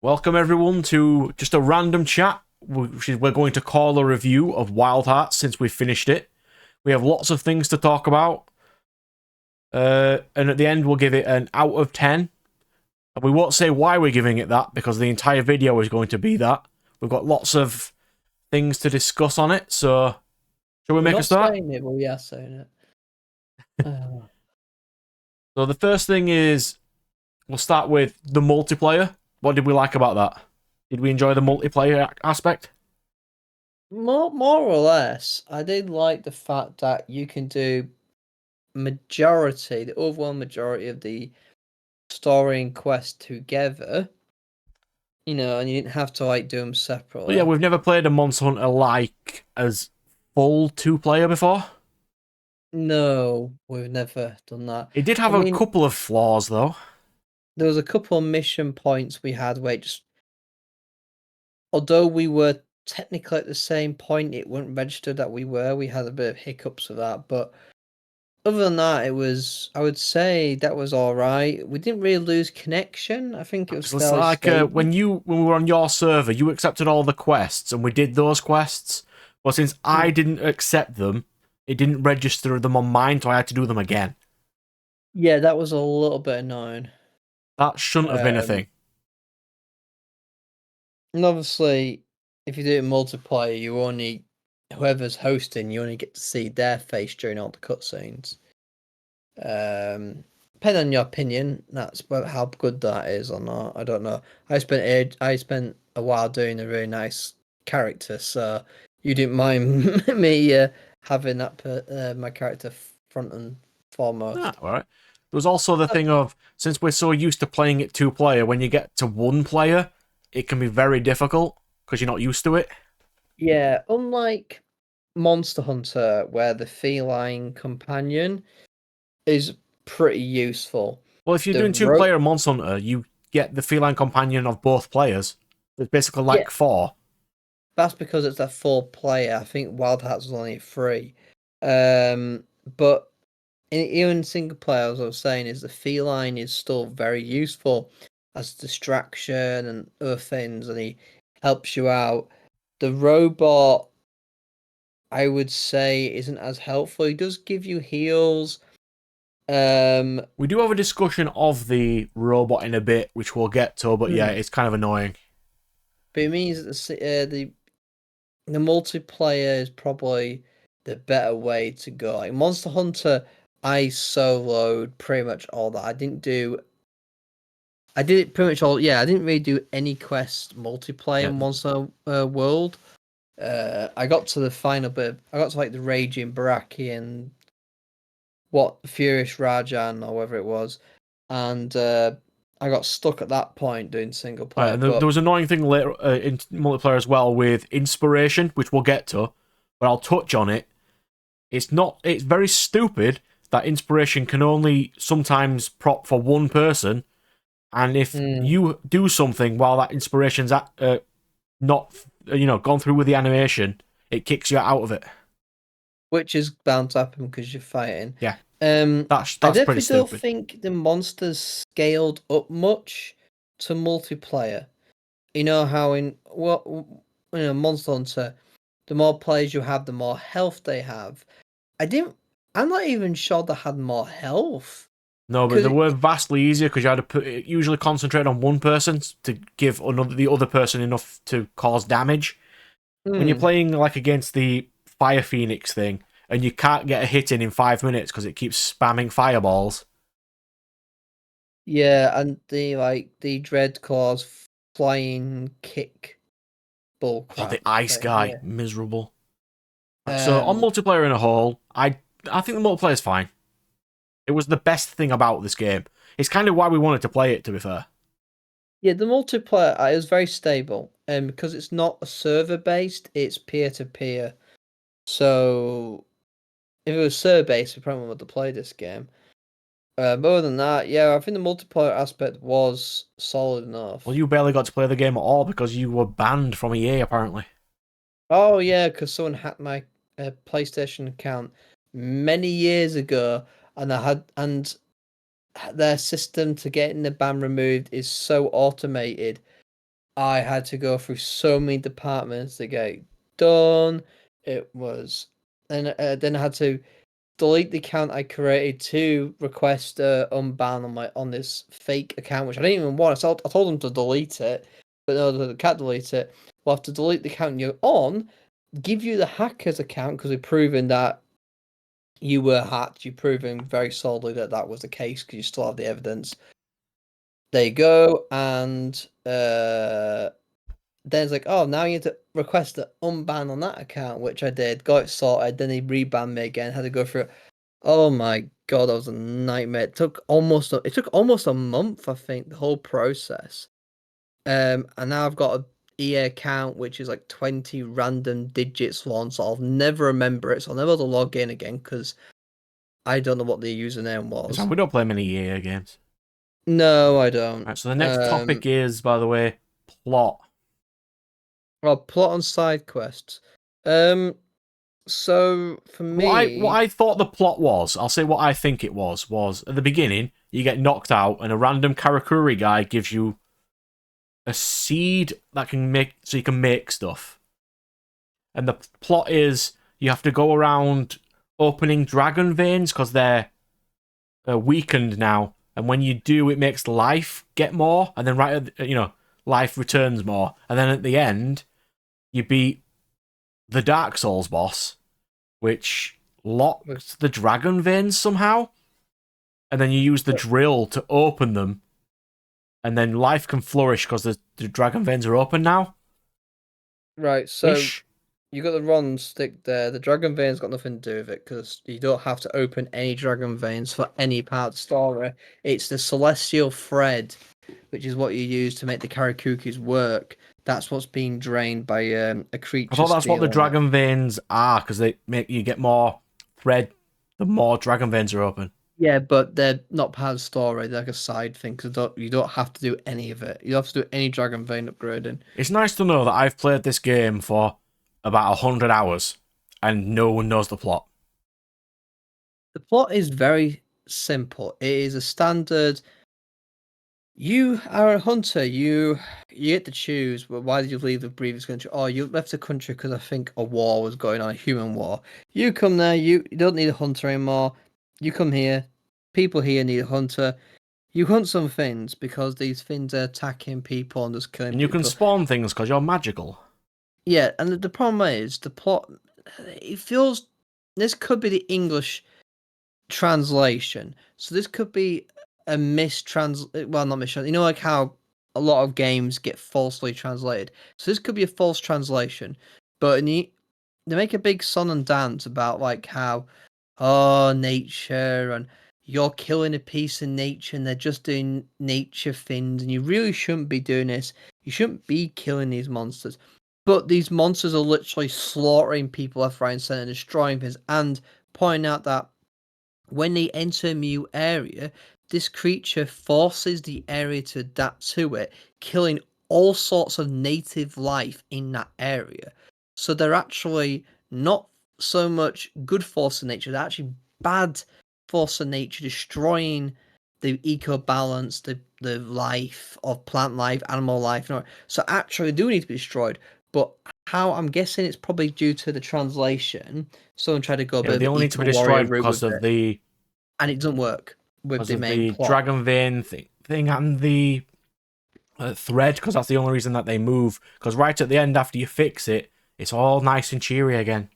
Welcome everyone to just a random chat, which is we're going to call a review of Wild Hearts since we finished it. We have lots of things to talk about, and at the end we'll give it an out of 10. And we won't say why we're giving it that because the entire video is going to be that. We've got lots of things to discuss on it, so shall we We're make a not start? saying it, but we are saying it. So the first thing is we'll start with the multiplayer. What did we like about that? Did we enjoy the multiplayer aspect? More or less, I did like the fact that you can do the overwhelming majority of the story and quest together. And you didn't have to do them But yeah, separately. we've never played a Monster Hunter like as full two-player before. No, we've never done that. It did I have a mean, couple of flaws, though. there was a couple of mission points we had where although we were technically at the same point, it wouldn't register that we were. We had a bit of hiccups with that, but other than that, I would say that was all right. We didn't really lose connection. I think it was It's fairly like stable. when we were on your server, you accepted all the quests, and we did those quests. But since I Hmm. didn't accept them, it didn't register them on mine, so I had to do them again. Yeah, that was a little bit annoying. That shouldn't have been a Um, thing. and obviously, if you do it multiplayer, whoever's hosting, you only get to see their face during all the cutscenes. Depending on your opinion, that's about how good that is or not. I don't know. I spent a while doing a really nice character, so you didn't mind me having my character front and Ah, foremost. all right. There was also the thing of since we're so used to playing it two-player, when you get to one player, it can be very difficult because you're not used to it. Yeah, unlike Monster Hunter, where the feline companion is pretty useful. Well, if you're The doing two rope, player Monster Hunter, you get the feline companion of both players. It's basically yeah, like four. that's because it's a full player. I think Wild Hearts was only three. But even single player, as I was saying, is the feline is still very useful as distraction and other things, and he helps you out. The robot, I would say, isn't as helpful. He does give you heals. Um, We do have a discussion of the robot in a bit, which we'll get to, but yeah, hmm, it's kind of annoying. but it means that the multiplayer is probably the better way to go. Like Monster Hunter, I soloed pretty much all that. I did it pretty much all. Yeah, I didn't really do any quest multiplayer Yeah, in Monster World. I got to the final bit. I got to the Raging Baraki and what Furious Rajan or whatever it was, and I got stuck at that point doing single right, player. and there But was an annoying thing later in multiplayer as well with inspiration, which we'll get to, but I'll touch on it. It's not. It's very stupid that inspiration can only sometimes prop for one person, and if mm, you do something while that inspiration's not gone through with the animation, it kicks you out of it. which is bound to happen because you're fighting. Yeah, Um, that's I that's pretty definitely don't stupid. think the monsters scaled up much to multiplayer. You know how Monster Hunter, the more players you have, the more health they have. I didn't. I'm not even sure they had more health No, but because they were vastly easier because you had to usually concentrate on one person to give the other person enough to cause damage. When you're hmm, playing like against the Fire Phoenix thing and you can't get a hit in 5 minutes because it keeps spamming fireballs. yeah, and the Dread Claws flying kick bull Oh, the crap ice thing. guy, Yeah. miserable. So on Um, multiplayer in a whole, I think the multiplayer's fine. It was the best thing about this game. It's kind of why we wanted to play it. To be fair, Yeah, the multiplayer is very stable, and because it's not a server based, it's peer to peer. So if it was server based, we probably would have played this game. But other than that, yeah, I think the multiplayer aspect was solid well, enough. you barely got to play the game at all because you were banned from EA apparently. Oh yeah, because someone hacked my PlayStation account many years ago, and their system to getting the ban removed is so automated. I had to go through so many departments to get it done. It was, and then I had to delete the account I created to request unban on this fake account, which I didn't even want. I told them to delete it, but no, they can't delete it. We'll have to delete the account you're on, give you the hacker's account because we've proven that you were hacked. You've proven very solidly that that was the case because you still have the evidence. There you go, and then it's like, oh, now you have to request an unban on that account, which I did, got it sorted. Then they rebanned me again, had to go through it. Oh my god, that was a nightmare. It took almost a month, I think, the whole process. And now I've got a EA account which is like 20 random digits long, so I'll never remember it. So I'll never be able to log in again because I don't know what the username So was. we don't play many EA games. No, I don't. Right, so the next topic is, by the way, plot. Well, plot on side quests. So for What me, I thought the plot was, I'll say what I think it was at the beginning, you get knocked out and a random Karakuri guy gives you a seed that can make, so you can make stuff. And the plot is you have to go around opening dragon veins because they're weakened now. And when you do, it makes life get more. And then life returns more. And then at the end, you beat the Dark Souls boss, which locks the dragon veins somehow. And then you use the drill to open them. And then life can flourish because the dragon veins are open now. right, so you got the wrong stick there. The dragon vein's got nothing to do with it because you don't have to open any dragon veins for any part of the story. It's the celestial thread, which is what you use to make the Karakukis work. That's what's being drained by a creature. I thought that's what the stealing it. dragon veins are, because they make you get more thread the more dragon veins are open. Yeah, but they're not part of the story. They're like a side thing because you don't have to do any of it. You don't have to do any dragon vein upgrading. It's nice to know that I've played this game for about 100 hours and no one knows the plot. The plot is very simple. It is a standard. You are a hunter. You get to choose. Well, why did you leave the previous country? Oh, you left the country because I think a war was going on, a human war. You come there. You don't need a hunter anymore. You come here. People here need a hunter. You hunt some Finns because these Finns are attacking people and just killing And you people. can spawn things because you're magical. Yeah, and the problem is the plot. It feels this could be the English translation. So this could be a well, not mistrans. You know, like how a lot of games get falsely translated. So this could be a false translation, but they make a big song and dance about like how, oh, nature and you're killing a piece of nature and they're just doing nature things and you really shouldn't be doing this. You shouldn't be killing these monsters. But these monsters are literally slaughtering people left, right, and center, destroying things, and pointing out that when they enter a new area, this creature forces the area to adapt to it, killing all sorts of native life in that area. So they're actually not so much good force of nature, they're actually bad force of nature, destroying the eco balance, the life of plant life, animal life. So actually they do need to be destroyed. But how I'm guessing it's probably due to the translation. Someone tried to go a bit of They an all need to be eco warrior destroyed route with it, and it doesn't work with the main plot. dragon vein thing and the thread, because that's the only reason that they move. Because right at the end, after you fix it, it's all nice and cheery again.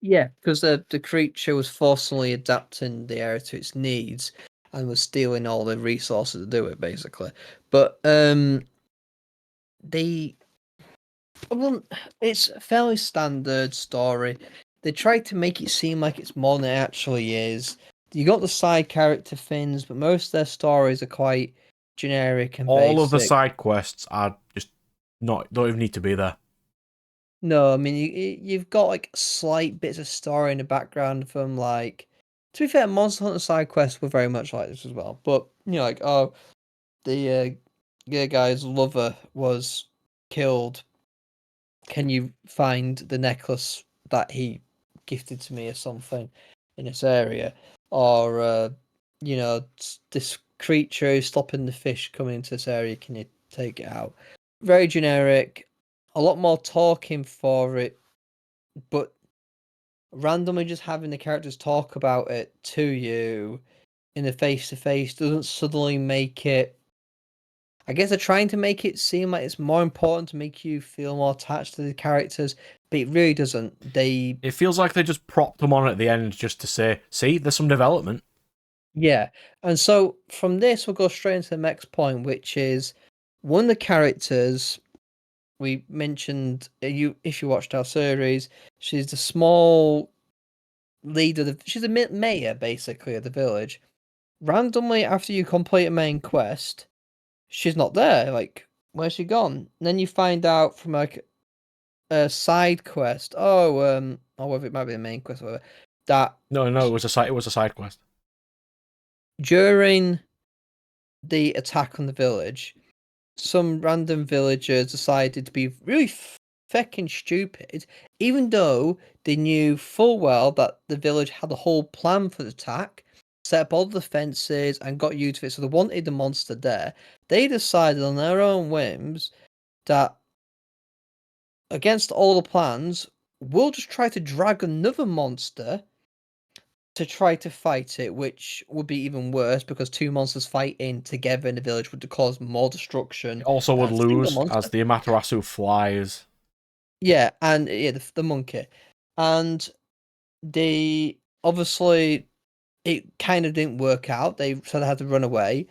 Yeah, because the creature was forcibly adapting the area to its needs and was stealing all the resources to do it, basically. But they, well, it's a fairly standard story. They tried to make it seem like it's more than it actually is. You got the side character Finns, but most of their stories are quite generic and All of the basic. side quests are just don't even need to be there. No, I mean you've got like slight bits of story in the background from like. To be fair, Monster Hunter side quests were very much like this as well. But you know, like the yeah guy's lover was killed. Can you find the necklace that he gifted to me or something in this area? Or this creature is stopping the fish coming into this area. Can you take it out? very generic, a lot more talking for it, but randomly just having the characters talk about it to you in the face to face doesn't suddenly make it. I guess they're trying to make it seem like it's more important to make you feel more attached to the characters, but it really doesn't. It feels like they just propped them on at the end just to say, see, there's some development. Yeah, and so from this we'll go straight into the next point, which is one of the characters we mentioned. If you watched our series, she's the small leader. She's a mayor basically of the village. Randomly, after you complete a main quest, she's not there. Like, where's she gone? And then you find out from like a side quest. Or whether it might be a main quest, or whatever. That No, it was a side quest. during the attack on the village, some random villagers decided to be really fucking stupid, even though they knew full well that the village had a whole plan for the attack, set up all the fences, and got used to it. So they wanted the monster there. They decided on their own whims that, against all the plans, we'll just try to drag another monster to try to fight it, which would be even worse because two monsters fighting together in the village would cause more destruction It also than would a single lose as monster. the Amaterasu flies. Yeah, and yeah, the monkey, and they obviously it kind of didn't work out. They sort of had to run away.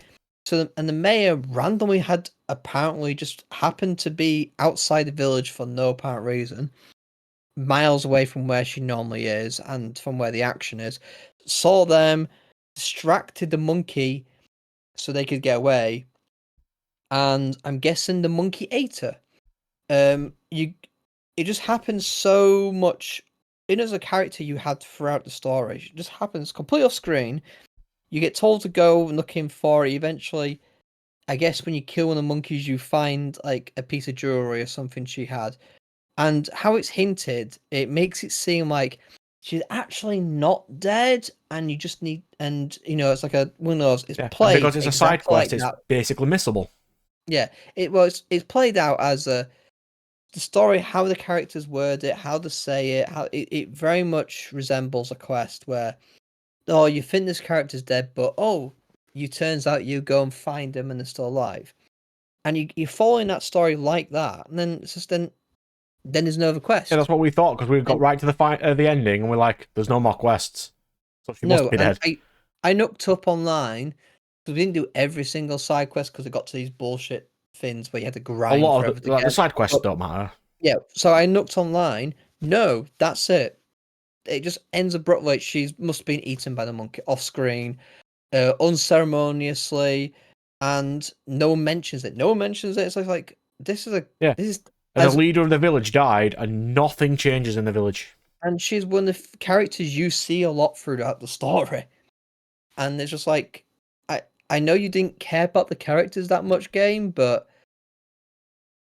So and the mayor randomly had apparently just happened to be outside the village for no apparent reason, miles away from where she normally is and from where the action is. Saw them, distracted the monkey so they could get away, and I'm guessing the monkey ate her. You it just happens so much. As a character you had throughout the story, it just happens completely off screen. You get told to go looking for it. Eventually, I guess when you kill one of the monkeys, you find like a piece of jewelry or something she had. And how it's hinted, it makes it seem like she's actually not dead, and you just need, and it's like a one of those. It's Yeah, and because played it's a side exactly like quest, it's that. basically missable. Yeah, it was. It's played out as the story, how the characters word it, how they say it, how it very much resembles a quest where, oh, you think this character's dead, but you turns out you go and find them and they're still alive, and you're following that story like that, and then it's just then there's no other Yeah, quest. that's what we thought because we got And right to the ending and we're like, there's no more quests, so she must no, be and dead. I looked up online because we didn't do every single side quest because it got to these bullshit things where you had to A grind lot forever of to the get. side quests But don't matter. yeah, so I looked online. No, that's it. It just ends abruptly. She must have been eaten by the monkey off screen, unceremoniously, and no one mentions it. No one mentions it. It's like Yeah, this is and the as leader of the village died, and nothing changes in the village. and she's one of the characters you see a lot throughout the story, and it's just like I know you didn't care about the characters that much, game, but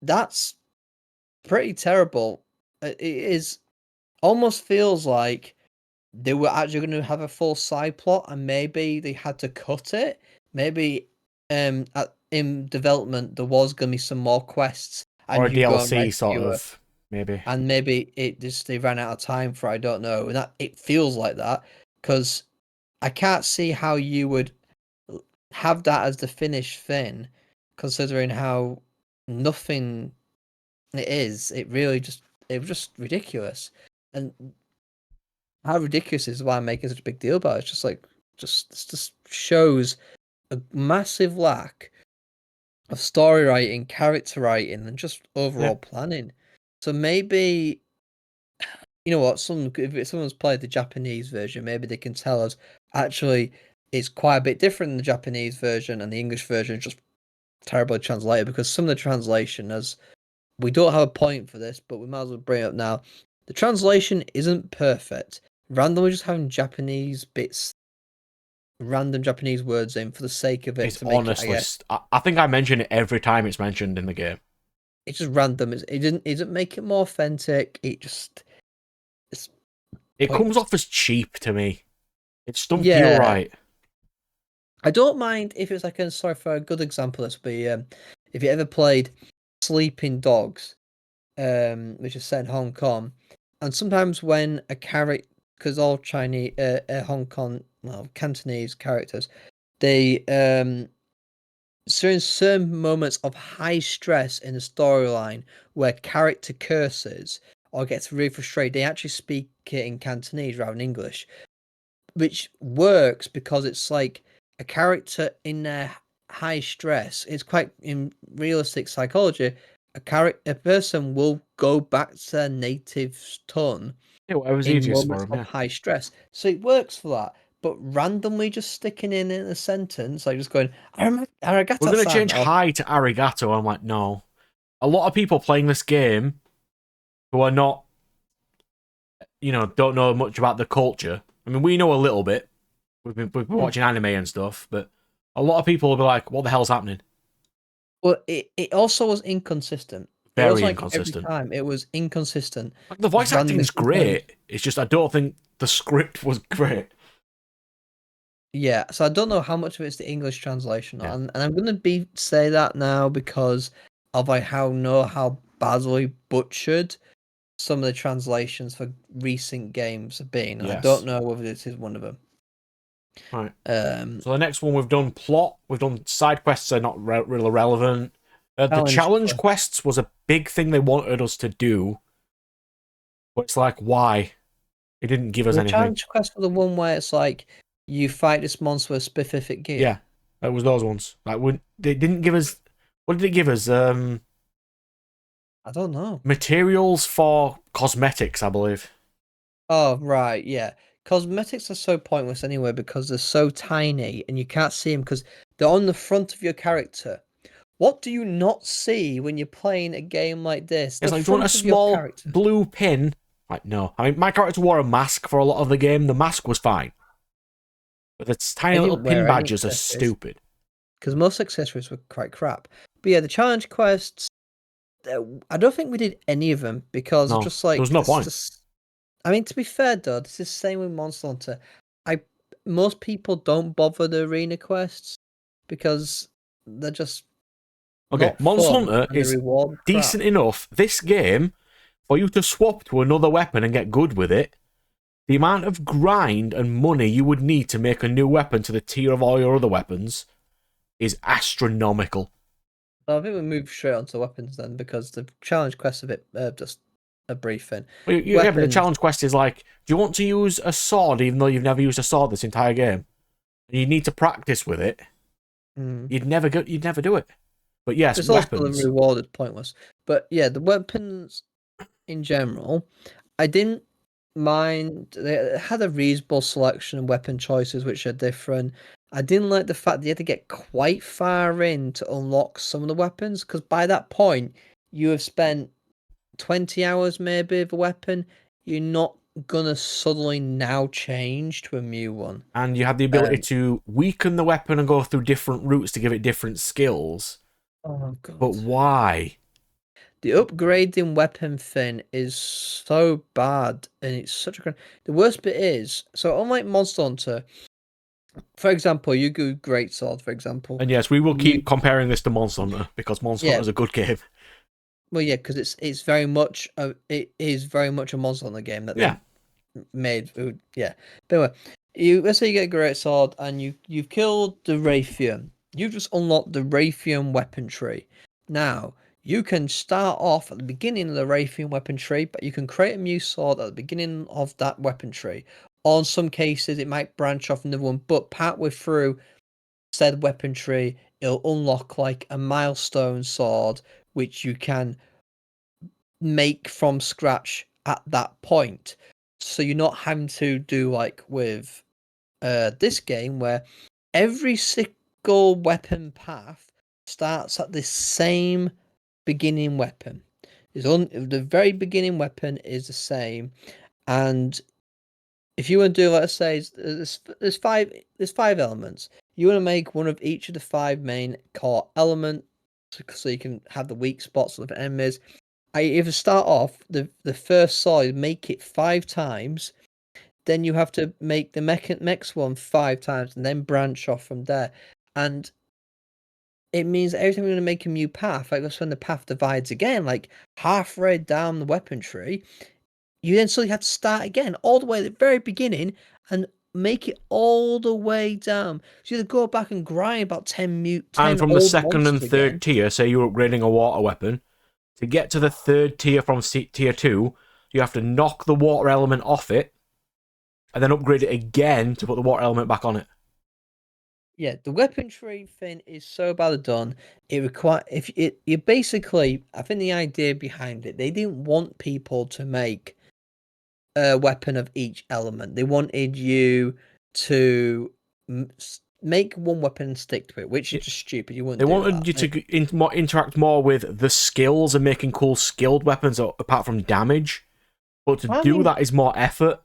that's pretty terrible. It is almost feels like they were actually going to have a full side plot, and maybe they had to cut it. Maybe in development there was going to be some more quests, Or and a you go and DLC sort rescue her, of, maybe. and maybe it just they ran out of time for. I don't know, and that it feels like that because I can't see how you would have that as the finished thing, considering how nothing it is. It was just ridiculous, and how ridiculous is why I'm making such a big deal about it. It's just like it just shows a massive lack of story writing, character writing, and just Yeah. overall planning. So maybe you know what, if someone's played the Japanese version, maybe they can tell us actually it's quite a bit different than the Japanese version, and the English version is just terribly translated because some of the translation, as we don't have a point for this, but we might as well bring it up now. The translation isn't perfect. Randomly just having Japanese bits, random Japanese words in for the sake of it It's to make it, I honestly, guess, I think I mention it every time it's mentioned in the game. it's just random. It didn't make it more authentic. It's It comes pointless. off as cheap to me. It just don't feel Yeah, right. I don't mind if it's like sorry for a good example. This would be if you ever played sleeping dogs, which is set in Hong Kong, and sometimes when a character, because all Chinese, Hong Kong, well, Cantonese characters, they certain moments of high stress in the storyline where character curses or gets really frustrated, they actually speak it in Cantonese rather than English, which works because it's like a character in their high stress. It's quite in realistic psychology. A person will go back to their native tongue Yeah, whatever's in easiest for moments him. of Yeah. high stress. So it works for that. But randomly just sticking in a sentence, like just going, We're gonna arigato-san, change or hi to arigato. I'm like, no. A lot of people playing this game who are not, don't know much about the culture. I mean, we know a little bit. We've been watching anime and stuff, but a lot of people will be like, what the hell's happening? well, it also was inconsistent. It was Very like every inconsistent. time it was inconsistent. Like, the Just voice randomly acting's sometimes. great. It's just I don't think the script was great. Yeah, so I don't know how much of it's the English translation, Yeah. and I'm gonna say that now because of how badly butchered some of the translations for recent games have been. And I don't Yes. know whether this is one of them. Right. Um, So the next one we've done plot. We've done side quests are not really relevant. The challenge quest. quests was a big thing they wanted us to do, but it's like, why? It didn't give us The anything. challenge quest for the one where it's like you fight this monster with specific gear. Yeah, it was those ones. Like, they didn't give us. What did it give us? I don't know. Materials for cosmetics, I believe. Oh, right, yeah. Cosmetics are so pointless anyway because they're so tiny and you can't see them because they're on the front of your character. What do you not see when you're playing a game like this? It's The like, do you want a front of your small character. blue pin? Like, no. I mean, my character wore a mask for a lot of the game. The mask was fine, but the tiny I little didn't pin wear any badges are accessories stupid. because most accessories were quite crap. But yeah, the challenge quests, I don't think we did any of them because No, just there was like no this point. just. I mean, to be fair though, this is the same with Monster Hunter. I Most people don't bother the arena quests because they're just Okay, not Monster fun Hunter and the is reward crap. decent enough. This game, for you to swap to another weapon and get good with it, the amount of grind and money you would need to make a new weapon to the tier of all your other weapons is astronomical. So I think we move straight onto weapons then because the challenge quests a bit just a brief thing. Well, yeah, but the Weapons. challenge quest is like, do you want to use a sword even though you've never used a sword this entire game? And you need to practice with it. Mm. You'd never do it. But yes, It's also the weapons. reward is pointless. But yeah, the weapons in general, I didn't mind. They had a reasonable selection of weapon choices which are different. I didn't like the fact that you had to get quite far in to unlock some of the weapons because by that point you have spent 20 hours maybe of a weapon. You're not gonna suddenly now change to a new one. And you had the ability Um, to weaken the weapon and go through different routes to give it different skills. oh But god. why? The upgrading weapon thing is so bad, and it's such a. The worst bit is, so unlike Monster Hunter, for example, you go Greatsword, for example, And yes, we will you keep comparing this to Monster Hunter because Monster yeah, Hunter is a good game. well yeah, because it's very much it is very much a Monster Hunter game that Yeah. they made. Yeah, but anyway, let's say you get a Greatsword and you've killed the Raytheon. You've just unlocked the Raytheon weapon tree. Now you can start off at the beginning of the Raytheon weapon tree, but you can create a new sword at the beginning of that weapon tree. Or in some cases, it might branch off another one, but partway through said weapon tree, it'll unlock like a milestone sword, which you can make from scratch at that point. So you're not having to do like with this game where every single weapon path starts at the same beginning weapon. The very beginning weapon is the same, and if you want to do, let's say, there's five elements. You want to make one of each of the five main core elements, so you can have the weak spots of the enemies. I either start off the first side, make it 5 times, then you have to make the next one 5 times, and then branch off from there. And it means that every time you're going to make a new path, like that's when the path divides again, like halfway down the weapon tree, you then suddenly have to start again, all the way at the very beginning, and make it all the way down. So you have to go back and grind about 10 And from the old second and monsters third again. tier, say you're upgrading a water weapon, to get to the third tier from tier 2, you have to knock the water element off it, and then upgrade it again to put the water element back on it. Yeah, the weaponry thing is so bad done. It require if it you basically, I think the idea behind it, they didn't want people to make a weapon of each element. They wanted you to make one weapon and stick to it, which is just stupid. You They wouldn't do wanted that. you to interact more with the skills and making cool skilled weapons apart from damage. But to I do mean, that is more effort.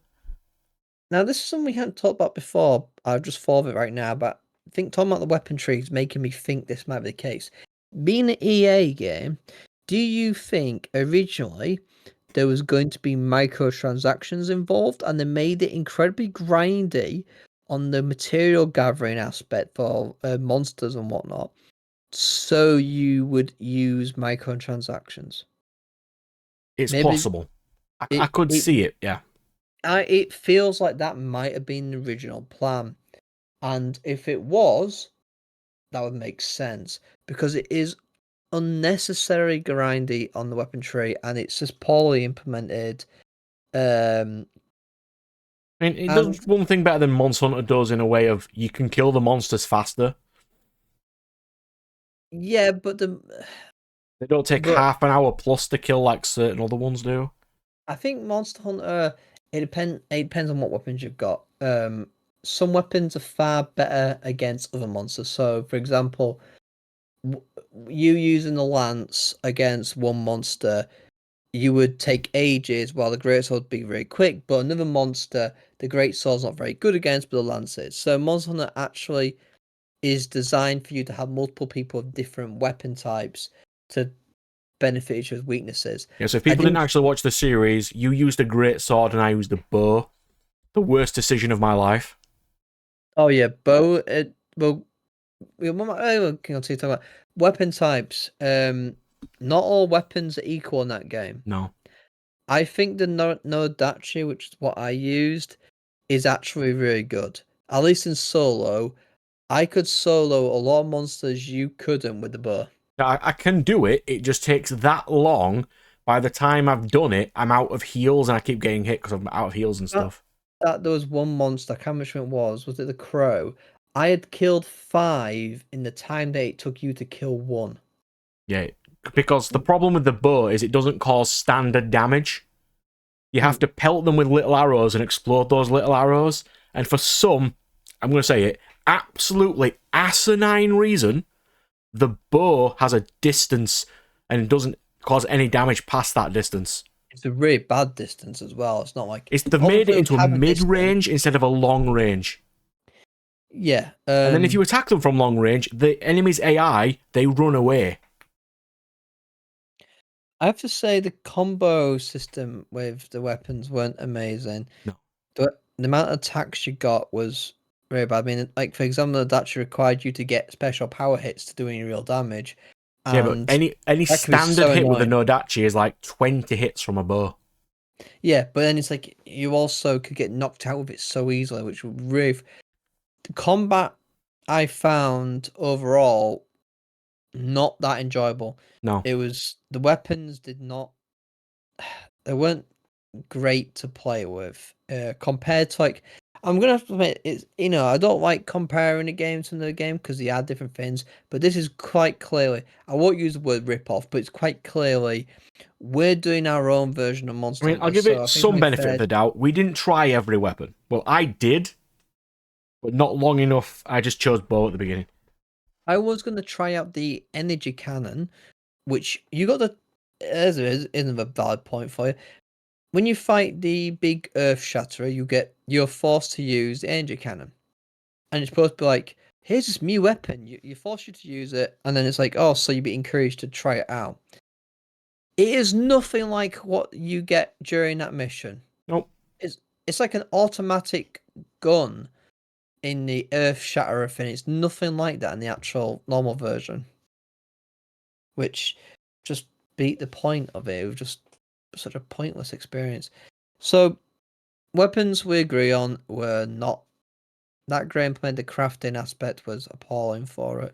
now this is something we hadn't talked about before. I've just thought of it right now, but I think talking about the weapon tree is making me think this might be the case. Being an EA game, do you think originally there was going to be microtransactions involved and they made it incredibly grindy on the material gathering aspect for monsters and whatnot, so you would use microtransactions? It's Maybe possible. I it could it see it, yeah. it feels like that might have been the original plan, and if it was, that would make sense because it is unnecessary grindy on the weapon tree and it's just poorly implemented. Um, I mean, it does and one thing better than Monster Hunter does in a way of you can kill the monsters faster. yeah, but They don't take but half an hour plus to kill like certain other ones do. I think Monster Hunter, it depends on what weapons you've got. Some weapons are far better against other monsters. So, for example, you using the lance against one monster, you would take ages, while the greatsword would be very quick. But another monster, the greatsword's not very good against, but the lance is. So, Monster Hunter actually is designed for you to have multiple people of different weapon types to benefit each other's weaknesses. Yeah, so if I people didn't didn't. actually watch the series, you used a great sword and I used a bow. The worst decision of my life. Oh yeah, bow. Well, can I talk about weapon types? Not all weapons are equal in that game. No. I think the Nodachi, which is what I used, is actually really good. At least in solo, I could solo a lot of monsters you couldn't with the bow. I can do it, it just takes that long. By the time I've done it, I'm out of heals and I keep getting hit because I'm out of heals and That, stuff. there was one monster, I can't remember which one it was. Was it the crow? I had killed 5 in the time that it took you to kill 1. Yeah, because the problem with the bow is it doesn't cause standard damage. You have Mm. to pelt them with little arrows and explode those little arrows. And for some, I'm going to say it, absolutely asinine reason, the bow has a distance and doesn't cause any damage past that distance. It's a really bad distance as well. It's not like They've other made it bows into a have a mid distance. range instead of a long range. Yeah. And then if you attack them from long range, the enemy's AI, they run away. I have to say the combo system with the weapons weren't amazing. No. The amount of attacks you got was very bad. I mean, like for example, that actually required you to get special power hits to do any real damage, Yeah, but and any that could be standard so hit with a annoying. Nodachi is like 20 hits from a bow. Yeah, but then it's like you also could get knocked out with it so easily, which would really. The combat I found overall not that enjoyable. No. It was the weapons did not. They weren't great to play with compared to like. I'm gonna have to admit it's I don't like comparing the game to the game because they are different things. But this is quite clearly. I won't use the word rip off, but it's quite clearly we're doing our own version of I Monster mean, I'll Hunter. give So it I think some we benefit of fair. the doubt. We didn't try every weapon. Well, I did, but not long enough. I just chose bow at the beginning. I was gonna try out the energy cannon, which you got the. As it is another valid point for you. When you fight the big Earth Shatterer, you're forced to use the energy cannon, and it's supposed to be like, here's this new weapon. You force you to use it, and then it's like, oh, so you be encouraged to try it out. It is nothing like what you get during that mission. Nope. It's like an automatic gun in the Earth Shatterer thing. It's nothing like that in the actual normal version. which just beat the point of it. It was just such a pointless experience. So weapons we agree on were not that great implemented. The crafting aspect was appalling for it. Right,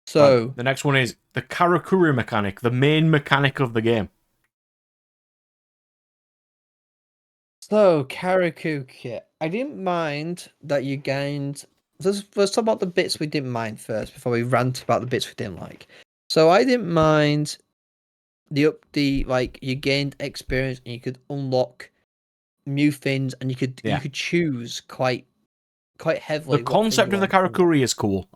So the next one is the Karakuri mechanic, the main mechanic of the game. Karakuki. I didn't mind that you gained. Let's talk about the bits we didn't mind first before we rant about the bits we didn't like. So I didn't mind the like you gained experience and you could unlock new things and you could choose quite The heavily what thing you concept of the want to unlock. Karakuri is cool.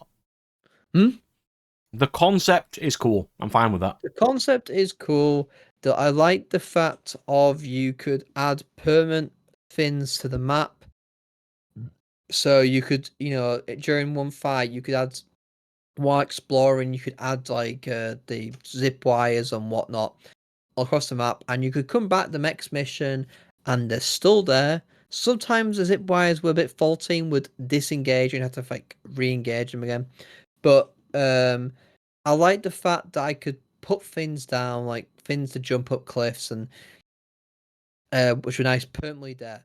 The concept is cool. I'm fine with that. The concept is cool. That I like the fact of you could add permanent things to the map. So you could, during one fight, you could add while exploring, you could add like the zip wires and whatnot across the map, and you could come back the next mission, and they're still there. Sometimes the zip wires were a bit faulty and would disengage, and you have to like re-engage them again. But I like the fact that I could put things down, like things to jump up cliffs, and which were nice permanently there.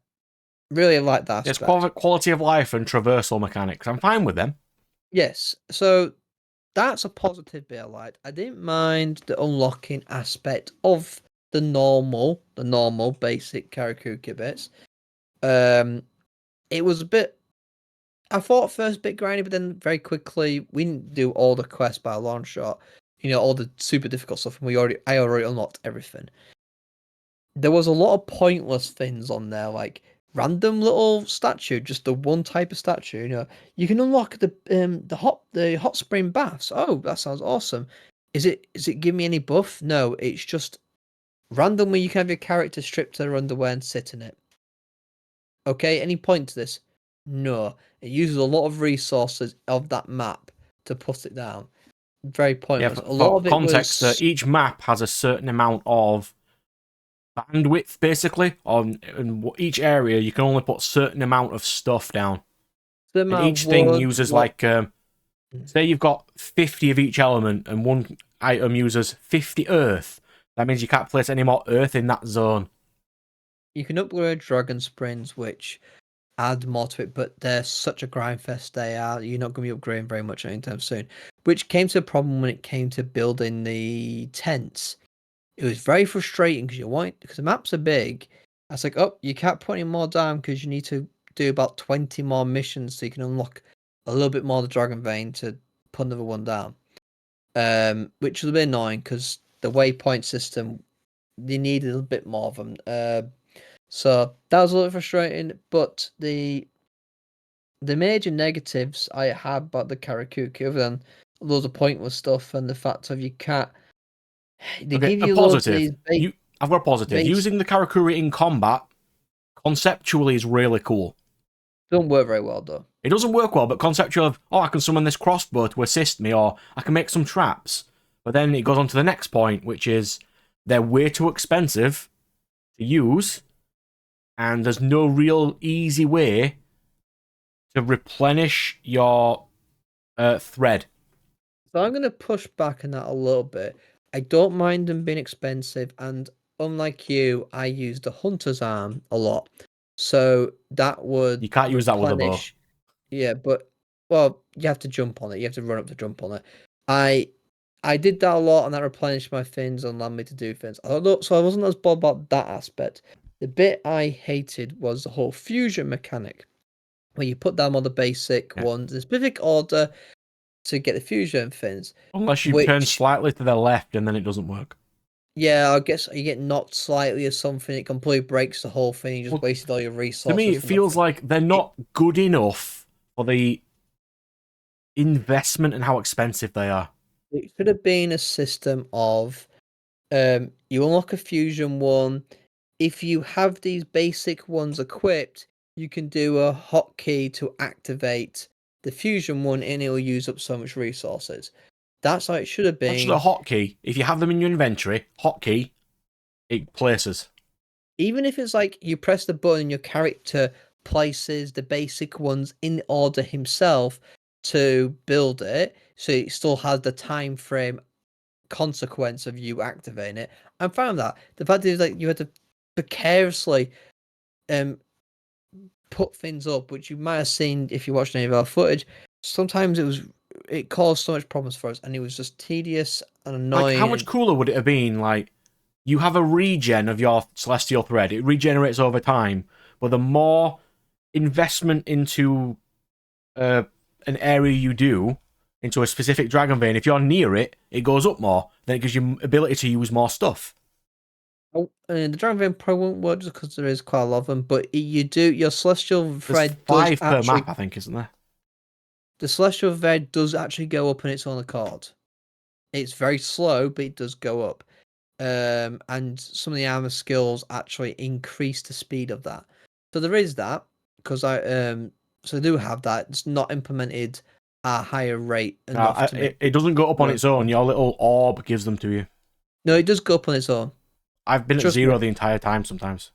Really like that It's aspect. quality of life and traversal mechanics. I'm fine with them. Yes, so that's a positive bit I liked. I didn't mind the unlocking aspect of the normal basic Karakuki bits. It was a bit. I thought first a bit grindy, but then very quickly we didn't do all the quests by a long shot. All the super difficult stuff, and I already unlocked everything. There was a lot of pointless things on there, like random little statue, just the one type of statue. You can unlock the hot spring baths. Oh, that sounds awesome. Is it give me any buff? No, it's just randomly you can have your character stripped to their underwear and sit in it. Okay, any point to this? No. It uses a lot of resources of that map to put it down. Very Yeah, pointless. A lot for of it context, was each map has a certain amount of bandwidth, basically. On in each area, you can only put a certain amount of stuff down. And similar each thing wood, uses rock. like, say you've got 50 of each element, and one item uses 50 earth. That means you can't place any more earth in that zone. You can upgrade dragon springs, which add more to it, but they're such a grind fest. They are. You're not going to be upgrading very much anytime soon. Which came to a problem when it came to building the tents. It was very frustrating because the maps are big. I was like, oh, you can't put any more down because you need to do about 20 more missions so you can unlock a little bit more of the dragon vein to put another one down. Which was a bit annoying because the waypoint system, they needed a bit more of them. So that was a little frustrating, but the major negatives I had about the Karakuki, other than loads of pointless stuff and the fact of you can't, they Okay, give a you loads of positive. these I've got a positive. base Using the Karakuri in combat conceptually is really cool. don't work very well though. It doesn't work well, but conceptually, I can summon this crossbow to assist me, or I can make some traps. But then it goes on to the next point, which is they're way too expensive to use, and there's no real easy way to replenish your thread. So I'm going to push back on that a little bit. I don't mind them being expensive, and unlike you, I use the hunter's arm a lot. So that would You can't use that with a bow. replenish. Yeah, but well, you have to jump on it. You have to run up to jump on it. I did that a lot, and that replenished my things and allowed me to do things. So I wasn't as bothered about that aspect. The bit I hated was the whole fusion mechanic, where you put down all the basic Yeah. ones in a specific order to get the fusion things. Unless you turn Which, slightly to the left and then it doesn't work. yeah, I guess you get knocked slightly or something. It completely breaks the whole thing. You just Well, wasted all your to resources me, it for feels nothing. like they're not good enough for the investment and how expensive they are. It should have been a system of you unlock a fusion one. If you have these basic ones equipped, you can do a hotkey to activate the fusion one, and it will use up so much resources. That's how it should have Not just a been. hotkey. If you have them in your inventory, hotkey, it places. Even if it's like you press the button, your character places the basic ones in order himself to build it, so it still has the time frame consequence of you activating it. I'm fine with that. The fact is like you had to precariously put things up, which you might have seen if you watched any of our footage. Sometimes it caused so much problems for us, and it was just tedious and Like, how annoying. much cooler would it have been? Like, you have a regen of your celestial thread; it regenerates over time, but the more investment into an area you do into a specific dragon vein, if you're near it, it goes up more. Then it gives you ability to use more stuff. Oh, the Dragon Vein Pro won't work just because there is quite a lot of them, but you do your Celestial There's Thread does 5 per actually map, I think, isn't there? the Celestial Thread does actually go up on its own accord. It's very slow, but it does go up. And some of the armor skills actually increase the speed of that. So there is that because I do have that. It's not implemented at a higher rate enough to make It doesn't go up on work. its own. Your little orb gives them to you. No, it does go up on its own. I've been at Trust me. 0 the entire time sometimes.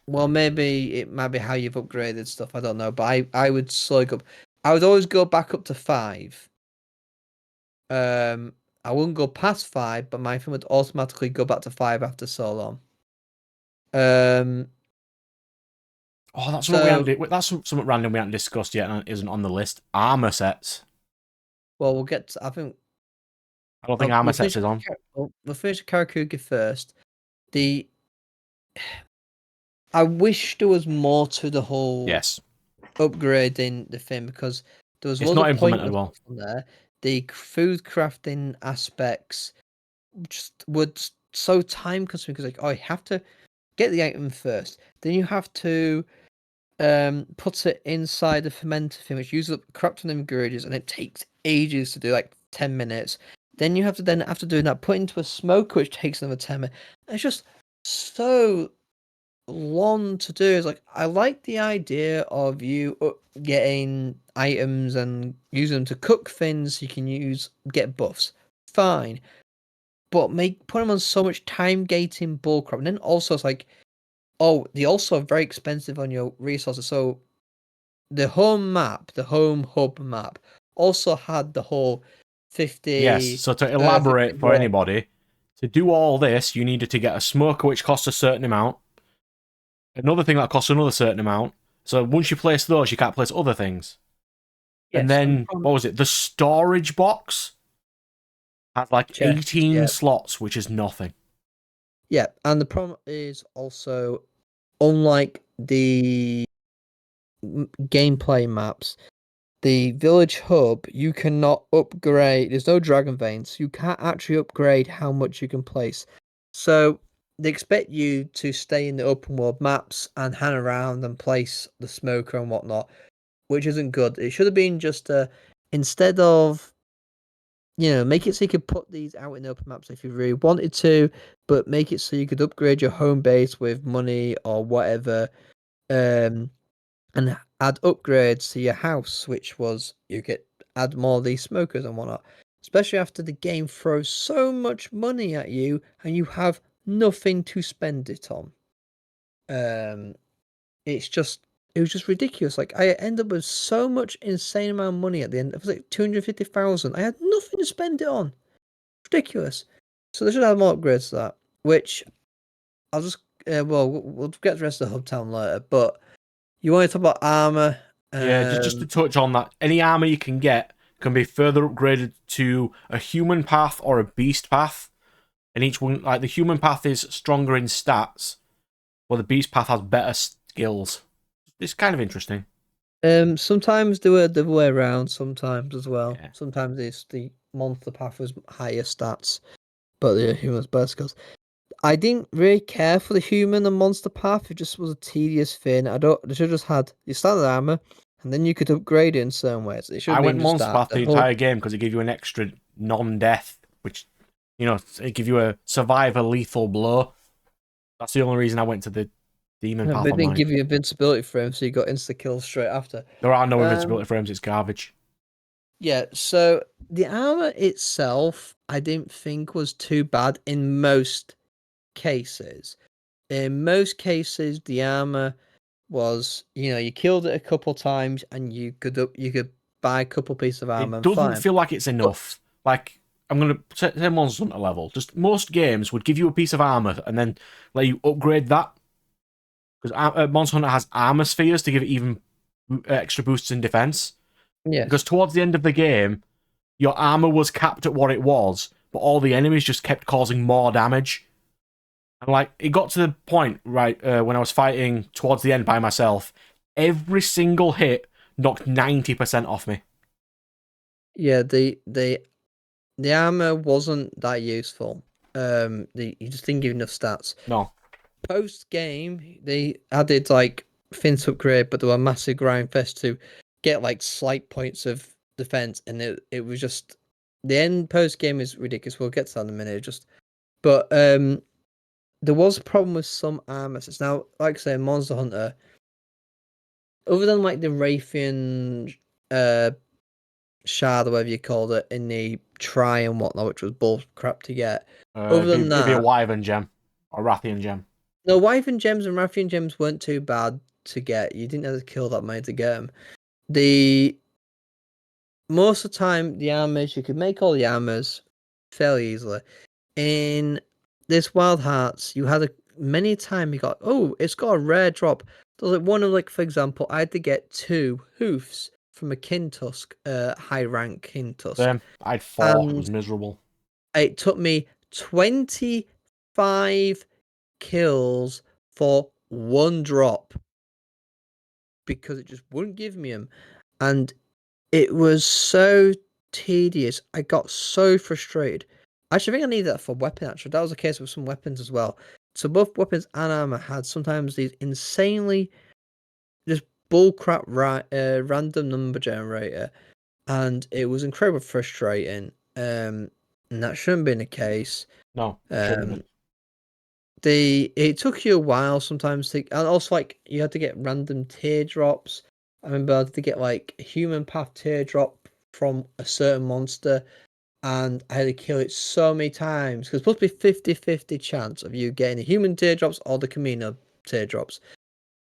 Well, maybe it might be how you've upgraded stuff. I don't know, but I would slowly go. I would always go back up to 5. I wouldn't go past 5, but my thing would automatically go back to 5 after so long. Oh, that's So, that's something random we haven't discussed yet and isn't on the list. Armor sets. well, we'll get. I think I don't think armor sets is on. We'll finish Karakugi first. I wish there was more to the whole Yes. upgrading the thing because there was It's loads not of implemented pointless well. stuff on there. The food crafting aspects just would so time consuming because like, oh, you have to get the item first, then you have to put it inside the fermenter thing, which uses up crap ton of ingredients, and it takes ages to do, like 10 minutes. Then you have to after doing that, put into a smoker, which takes another 10 minutes. It's just so long to do. It's like I like the idea of you getting items and using them to cook things so you can get buffs. Fine. But put them on so much time gating bullcrap. And then also it's like, oh, they also are very expensive on your resources. So the home map, the home hub map, also had the whole 50. Yes, so to elaborate for anybody, to do all this, you needed to get a smoker which costs a certain amount, another thing that costs another certain amount. So once you place those, you can't place other things. Yes, and then, what was it? The storage box had like 18 slots, which is nothing. Yeah, and the problem is also, unlike the gameplay maps, the village hub, you cannot upgrade. There's no dragon veins. You can't actually upgrade how much you can place. So they expect you to stay in the open world maps and hang around and place the smoker and whatnot, which isn't good. It should have been just instead of, make it so you could put these out in open maps if you really wanted to, but make it so you could upgrade your home base with money or whatever, and add upgrades to your house, which was you could add more of these smokers and whatnot. Especially after the game throws so much money at you and you have nothing to spend it on. It was just ridiculous. Like I ended up with so much insane amount of money at the end. It was like 250,000. I had nothing to spend it on. Ridiculous. So they should have more upgrades to that. Which I'll just we'll get the rest of the hub town later. But you want to talk about armor? Yeah, just to touch on that, any armor you can get can be further upgraded to a human path or a beast path. And each one, like the human path is stronger in stats, while the beast path has better skills. It's kind of interesting. Sometimes they were the other way around. Sometimes as well. Yeah. Sometimes it's the monster path was higher stats, but the human's better skills. I didn't really care for the human and monster path. It just was a tedious thing. They should have just had your standard armor, and then you could upgrade it in certain ways. It should I have went been just monster that. path the entire game because it gave you an extra non-death, which, it give you a survivor lethal blow. That's the only reason I went to the demon path. They didn't give you invincibility frame, so you got insta kills straight after. There are no invincibility frames. It's garbage. Yeah, so the armor itself, I didn't think was too bad in most cases. In most cases, the armor was, you killed it a couple times and you could buy a couple pieces of armor. It doesn't feel like it's enough. Like I'm gonna say Monster Hunter level. Just most games would give you a piece of armor and then let you upgrade that because Monster Hunter has armor spheres to give it even extra boosts in defense. Because Yes. towards the end of the game, your armor was capped at what it was, but all the enemies just kept causing more damage. And like it got to the point right when I was fighting towards the end by myself, every single hit knocked 90% off me. Yeah, the armor wasn't that useful. You just didn't give enough stats. No, Post game, they added like things to upgrade, but there were massive grind fest to get like slight points of defense, and it was just the end post game is ridiculous. We'll get to that in a minute. But there was a problem with some armor sets. Now, like I say, Monster Hunter, other than like the Raytheon shard or whatever you called it in the try and whatnot, which was bull crap to get. Other than it'd be a that, Wyvern gem or Rathian gem. no, Wyvern gems and Rathian gems weren't too bad to get. You didn't have to kill that many to get them. The most of the time, the armors you could make all the armors fairly easily. In this Wild Hearts, you had many time you got it's got a rare drop. There's like one of like for example, I had to get 2 hoofs from a Kintusk, high rank Kintusk, I had 4. It was and miserable. it took me 25 kills for 1 drop because it just wouldn't give me them, and it was so tedious. I got so frustrated. Actually, I think I needed that for weapon. Actually, that was the case with some weapons as well. So both weapons and armor had sometimes these insanely just bullcrap random number generator, and it was incredibly frustrating. And that shouldn't have been the case. No, shouldn't have Um, it took you a while sometimes to, and also like you had to get random teardrops. I remember I had to get like a human path teardrop from a certain monster, and I had to kill it so many times because it's supposed to be 50-50 chance of you getting the human teardrops or the Camino teardrops.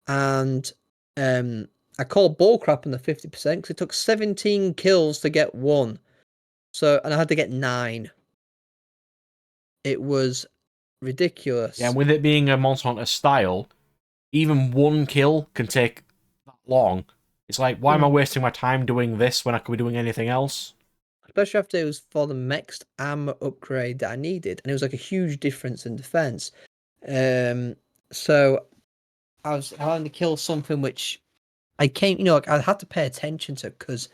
And I called bullcrap on the 50% because it took 17 kills to get 1. So, and I had to get 9. It was Yeah, ridiculous. and with it being a Monster Hunter style, even 1 kill can take that long. It's like, why am I wasting my time doing this when I could be doing anything else? Especially after it was for the next armor upgrade that I needed, and it was like a huge difference in defense. So I was having to kill something which like I had to pay attention to because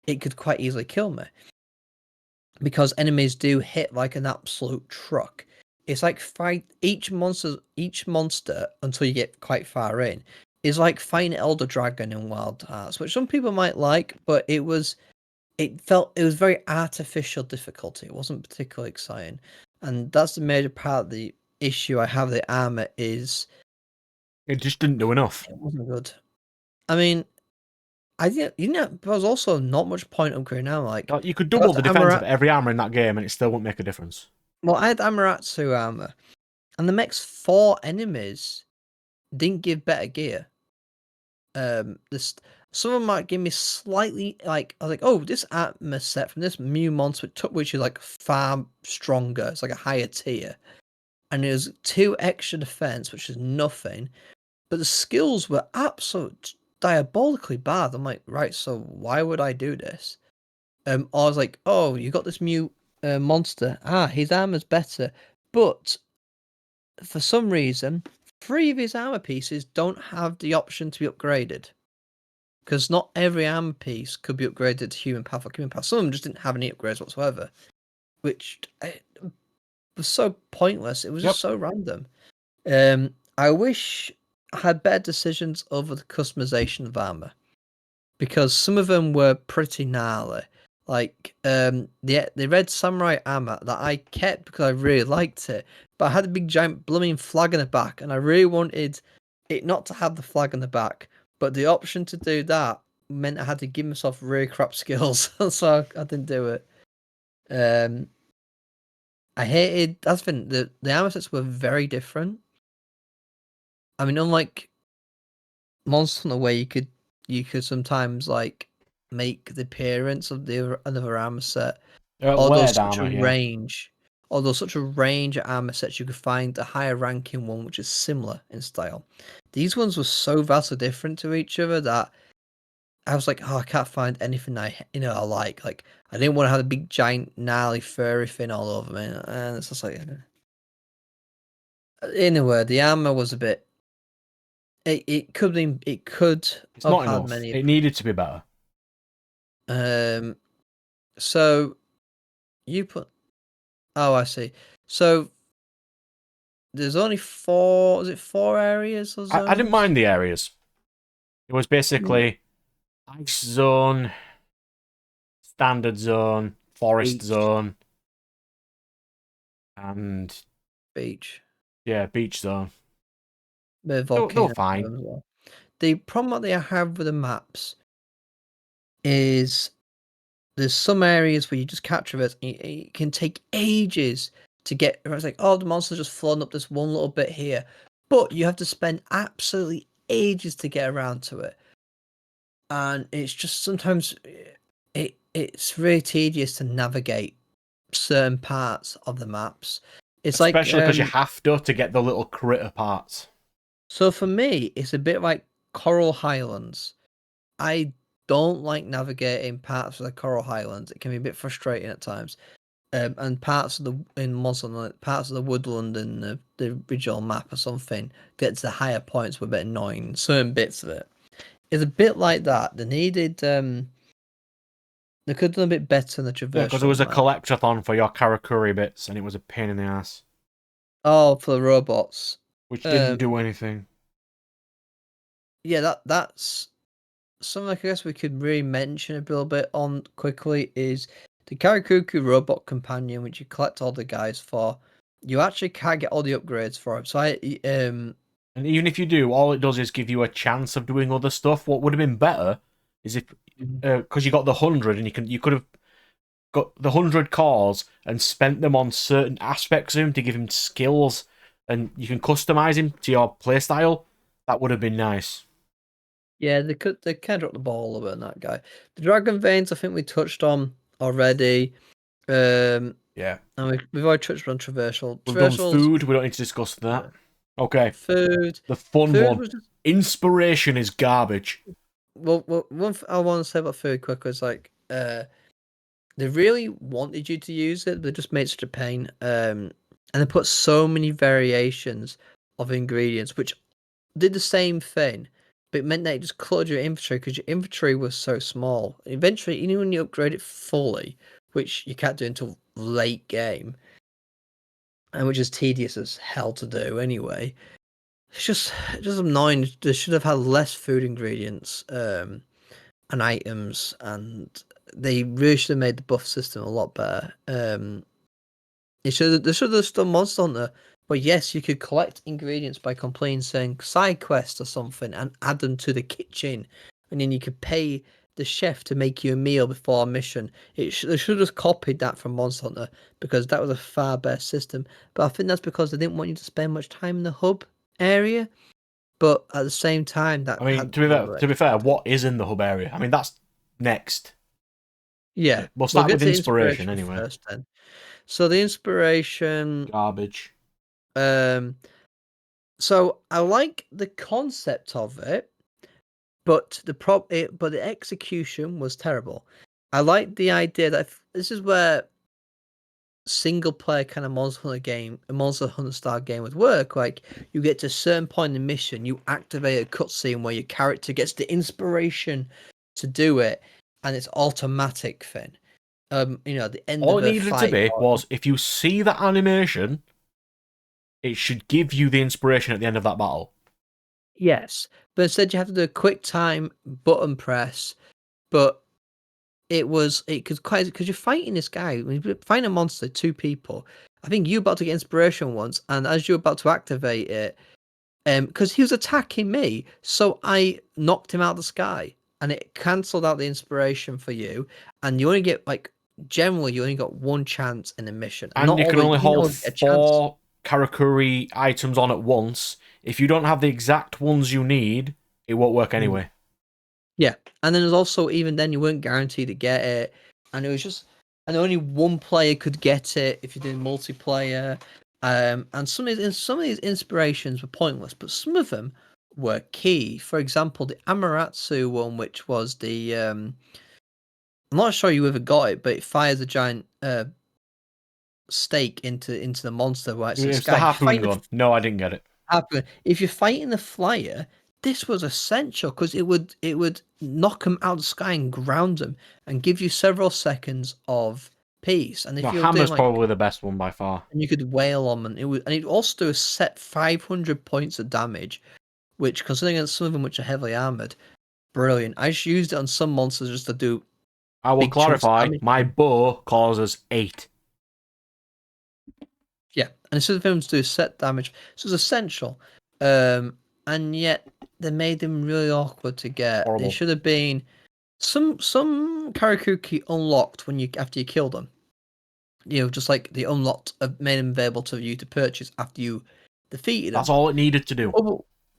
it could quite easily kill me. Because enemies do hit like an absolute truck. It's like fight each monster until you get quite far in is like fighting Elder Dragon in Wild Hearts, which some people might like, but it was very artificial difficulty. It wasn't particularly exciting, and that's the major part of the issue I have with the armor is It just didn't do enough. it wasn't good. I mean, I didn't. There was also not much point upgrading now. Like You could I double got the the defense of every armor in that game and it still wouldn't make a difference. Well, I had Amaterasu armor, and the next 4 enemies didn't give better gear. This some of them might give me slightly like I was like, oh, this armor set from this Mew monster which is like far stronger. It's like a higher tier, and it was 2 extra defense, which is nothing. But the skills were absolute diabolically bad. I'm like, right, so why would I do this? I was like, oh, you got this Mew monster. His armor's better, but for some reason, 3 of his armor pieces don't have the option to be upgraded. Because not every armor piece could be upgraded to human path or human path. Some of them just didn't have any upgrades whatsoever, which was so pointless. It was just so random. I wish I had better decisions over the customization of armor, because some of them were pretty gnarly. Like the red samurai armor that I kept because I really liked it, but I had a big giant blooming flag in the back, and I really wanted it not to have the flag in the back. But the option to do that meant I had to give myself really crap skills, so I didn't do it. I hated that's been the armor sets were very different. I mean, unlike Monster Hunter, where you could sometimes like make the appearance of the another armor set. although Layered such a armor, yeah. range, although such a range of armor sets, you could find a higher ranking one which is similar in style. These ones were so vastly different to each other that I was like, oh, I can't find anything I like. Like, I didn't want to have a big, giant, gnarly, furry thing all over me, and it's just like, anyway, the armor was a bit. It could It's have not had enough. many. It needed to be better. So you put. Oh, I see. So there's only four. Is it 4 areas or I didn't zones? mind the areas. It was basically ice zone, standard zone, forest Beach, zone, and beach, yeah, beach zone. bit of They were volcano fine. as well. The problem that they have with the maps is there's some areas where you just capture it, and it can take ages to get. It's like, oh, the monster's just flown up this one little bit here, but you have to spend absolutely ages to get around to it, and it's just sometimes it's really tedious to navigate certain parts of the maps. It's like Especially because you have to get the little critter parts. so for me, it's a bit like Coral Highlands. I don't like navigating parts of the Coral Highlands. It can be a bit frustrating at times. And parts of the in Muslim, like parts of the woodland and the original map or something, get to the higher points were a bit annoying. Certain bits of it. It's a bit like that. They could have done a bit better in the Yeah, because there traversal was a map. collectathon for your Karakuri bits, and it was a pain in the ass. Oh, for the robots. Which didn't do anything. Yeah, that's something I guess we could really mention a little bit on quickly is the Karikuku robot companion, which you collect all the guys for. You actually can't get all the upgrades for it. So And even if you do, all it does is give you a chance of doing other stuff. What would have been better is if, because you got the 100, and you could have got the 100 cores and spent them on certain aspects of him to give him skills, and you can customize him to your playstyle. That would have been nice. Yeah, they kind of dropped the ball a little bit on that guy. The Dragon Veins, I think we touched on already. Yeah. And we've already touched on traversal. We've done Traversals, food. We don't need to discuss that. Okay. food. The fun Food one. was just Inspiration is garbage. well. I want to say about food quick was like they really wanted you to use it, but they just made such a pain. And they put so many variations of ingredients, which did the same thing, but it meant that it just cluttered your inventory because your inventory was so small. Eventually, even when you upgrade it fully, which you can't do until late game, and which is tedious as hell to do anyway. It's just annoying. They should have had less food ingredients and items, and they really should have made the buff system a lot better. They should have done Monster Hunter, but yes, you could collect ingredients by completing saying side quest or something and add them to the kitchen, and then you could pay the chef to make you a meal before a mission. They should have just copied that from Monster Hunter because that was a far better system. But I think that's because they didn't want you to spend much time in the hub area. But at the same time, that I mean, had to be to be fair, what is in the hub area? I mean, that's next. Yeah, We'll we'll start get with to inspiration inspiration anyway. first then. So the inspiration, Garbage. um, so I like the concept of it, but but the execution was terrible. I like the idea that this is where single player kind of Monster Hunter game, a Monster Hunter style game would work. Like you get to a certain point in the mission, you activate a cutscene where your character gets the inspiration to do it, and it's automatic thing. At the end All of it a needed to fight. be was if you see that animation, it should give you the inspiration at the end of that battle. Yes, but instead you have to do a quick time button press. But it could quite because you're fighting this guy. When you're fighting a monster, two people. I think you about to get inspiration once, and as you're about to activate it, because he was attacking me, so I knocked him out of the sky, and it cancelled out the inspiration for you, and you only get like generally you only got one chance in a mission, and And not you can always only you hold know a chance. 4 Karakuri items on at once. If you don't have the exact ones you need, it won't work Mm. anyway. Yeah, and then there's also even then you weren't guaranteed to get it, and it was just and only one player could get it if you did multiplayer. And some of these inspirations were pointless, but some of them were key. For example, the Amaterasu one, which was the I'm not sure you ever got it, but it fires a giant stake into the monster where it's the It's the sky. If you're harpoon fighting gun. No, I didn't get it. if you're fighting the flyer, this was essential because it would knock them out of the sky and ground them and give you several seconds of peace. And No, if you're doing hammer's like, probably the best one by far. and you could wail on them, and it also do a set 500 points of damage, which considering against some of them which are heavily armored, brilliant. I just used it on some monsters just to do I will big chunks of clarify, damage. my bow causes 8. Yeah, and instead of him to do set damage, so it's essential. And yet they made them really awkward to get. They Horrible. should have been some Karakuki unlocked when you after you kill them. You know, just like the unlocked made them available to you to purchase after you defeated them. That's all it needed to do.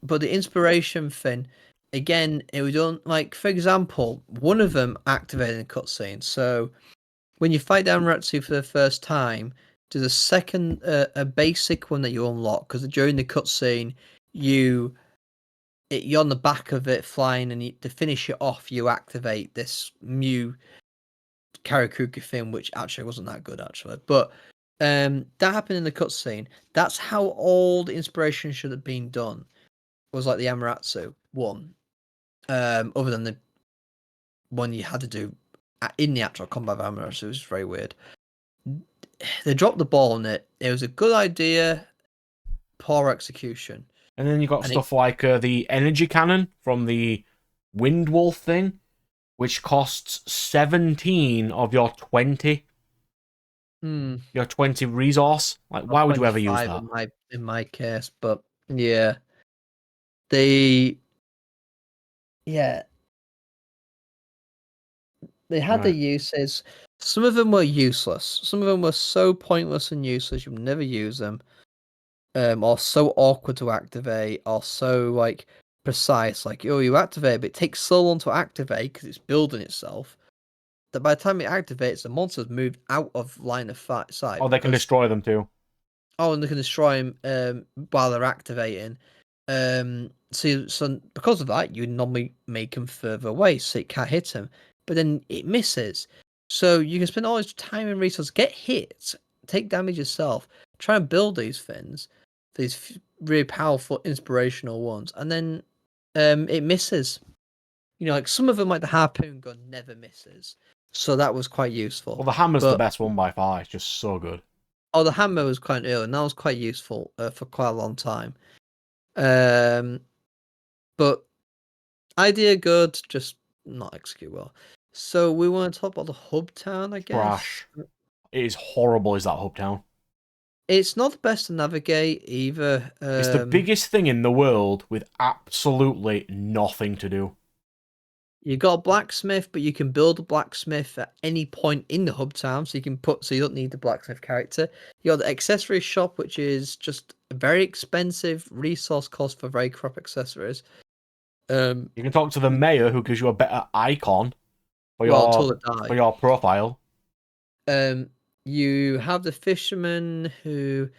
But the inspiration thing, again, it was done like, for example, one of them activated in cutscene. So when you fight down Retsu for the first time, there's a second, a basic one that you unlock because during the cutscene, you're on the back of it flying, and to finish it off, you activate this new Karakuki thing, which actually wasn't that good, actually. But that happened in the cutscene. That's how all the inspiration should have been done. Was like the Amaterasu one, other than the one you had to do in the actual combat of Amaterasu. It was very weird. They dropped the ball on it. It was a good idea, poor execution. And then you got And stuff like the energy cannon from the Wind Wolf thing, which costs 17 of your 20. Your 20 resource. Like, why would you ever use 25 that? in my case, but yeah, they yeah they had the Right. uses. Some of them were useless. Some of them were so pointless and useless you would never use them. Or so awkward to activate, or so like precise. Like, oh, you activate, but it takes so long to activate because it's building itself that by the time it activates, the monster's moved out of line of sight. Oh, they can Because destroy them too. and they can destroy him while they're activating. So because of that, you normally make him further away so it can't hit him. But then it misses. So you can spend all this time and resources, get hit, take damage yourself, try and build these things, these really powerful, inspirational ones, and then it misses. You know, like some of them, like the harpoon gun, never misses. So that was quite useful. Well, the hammer's the But best one by far. It's just so good. oh, the hammer was quite early, and that was quite useful for quite a long time. Um, but idea good, just not execute well. So we want to talk about the hub town, I guess. Trash. It is horrible, is that hub town. It's not the best to navigate either. It's the biggest thing in the world with absolutely nothing to do. You got a blacksmith, but you can build a blacksmith at any point in the hub town, so you don't need the blacksmith character. You got the accessory shop, which is just a very expensive resource cost for very crap accessories. You can talk to the mayor, who gives you a better icon for Well, until your it dies. for your profile. You have the fisherman who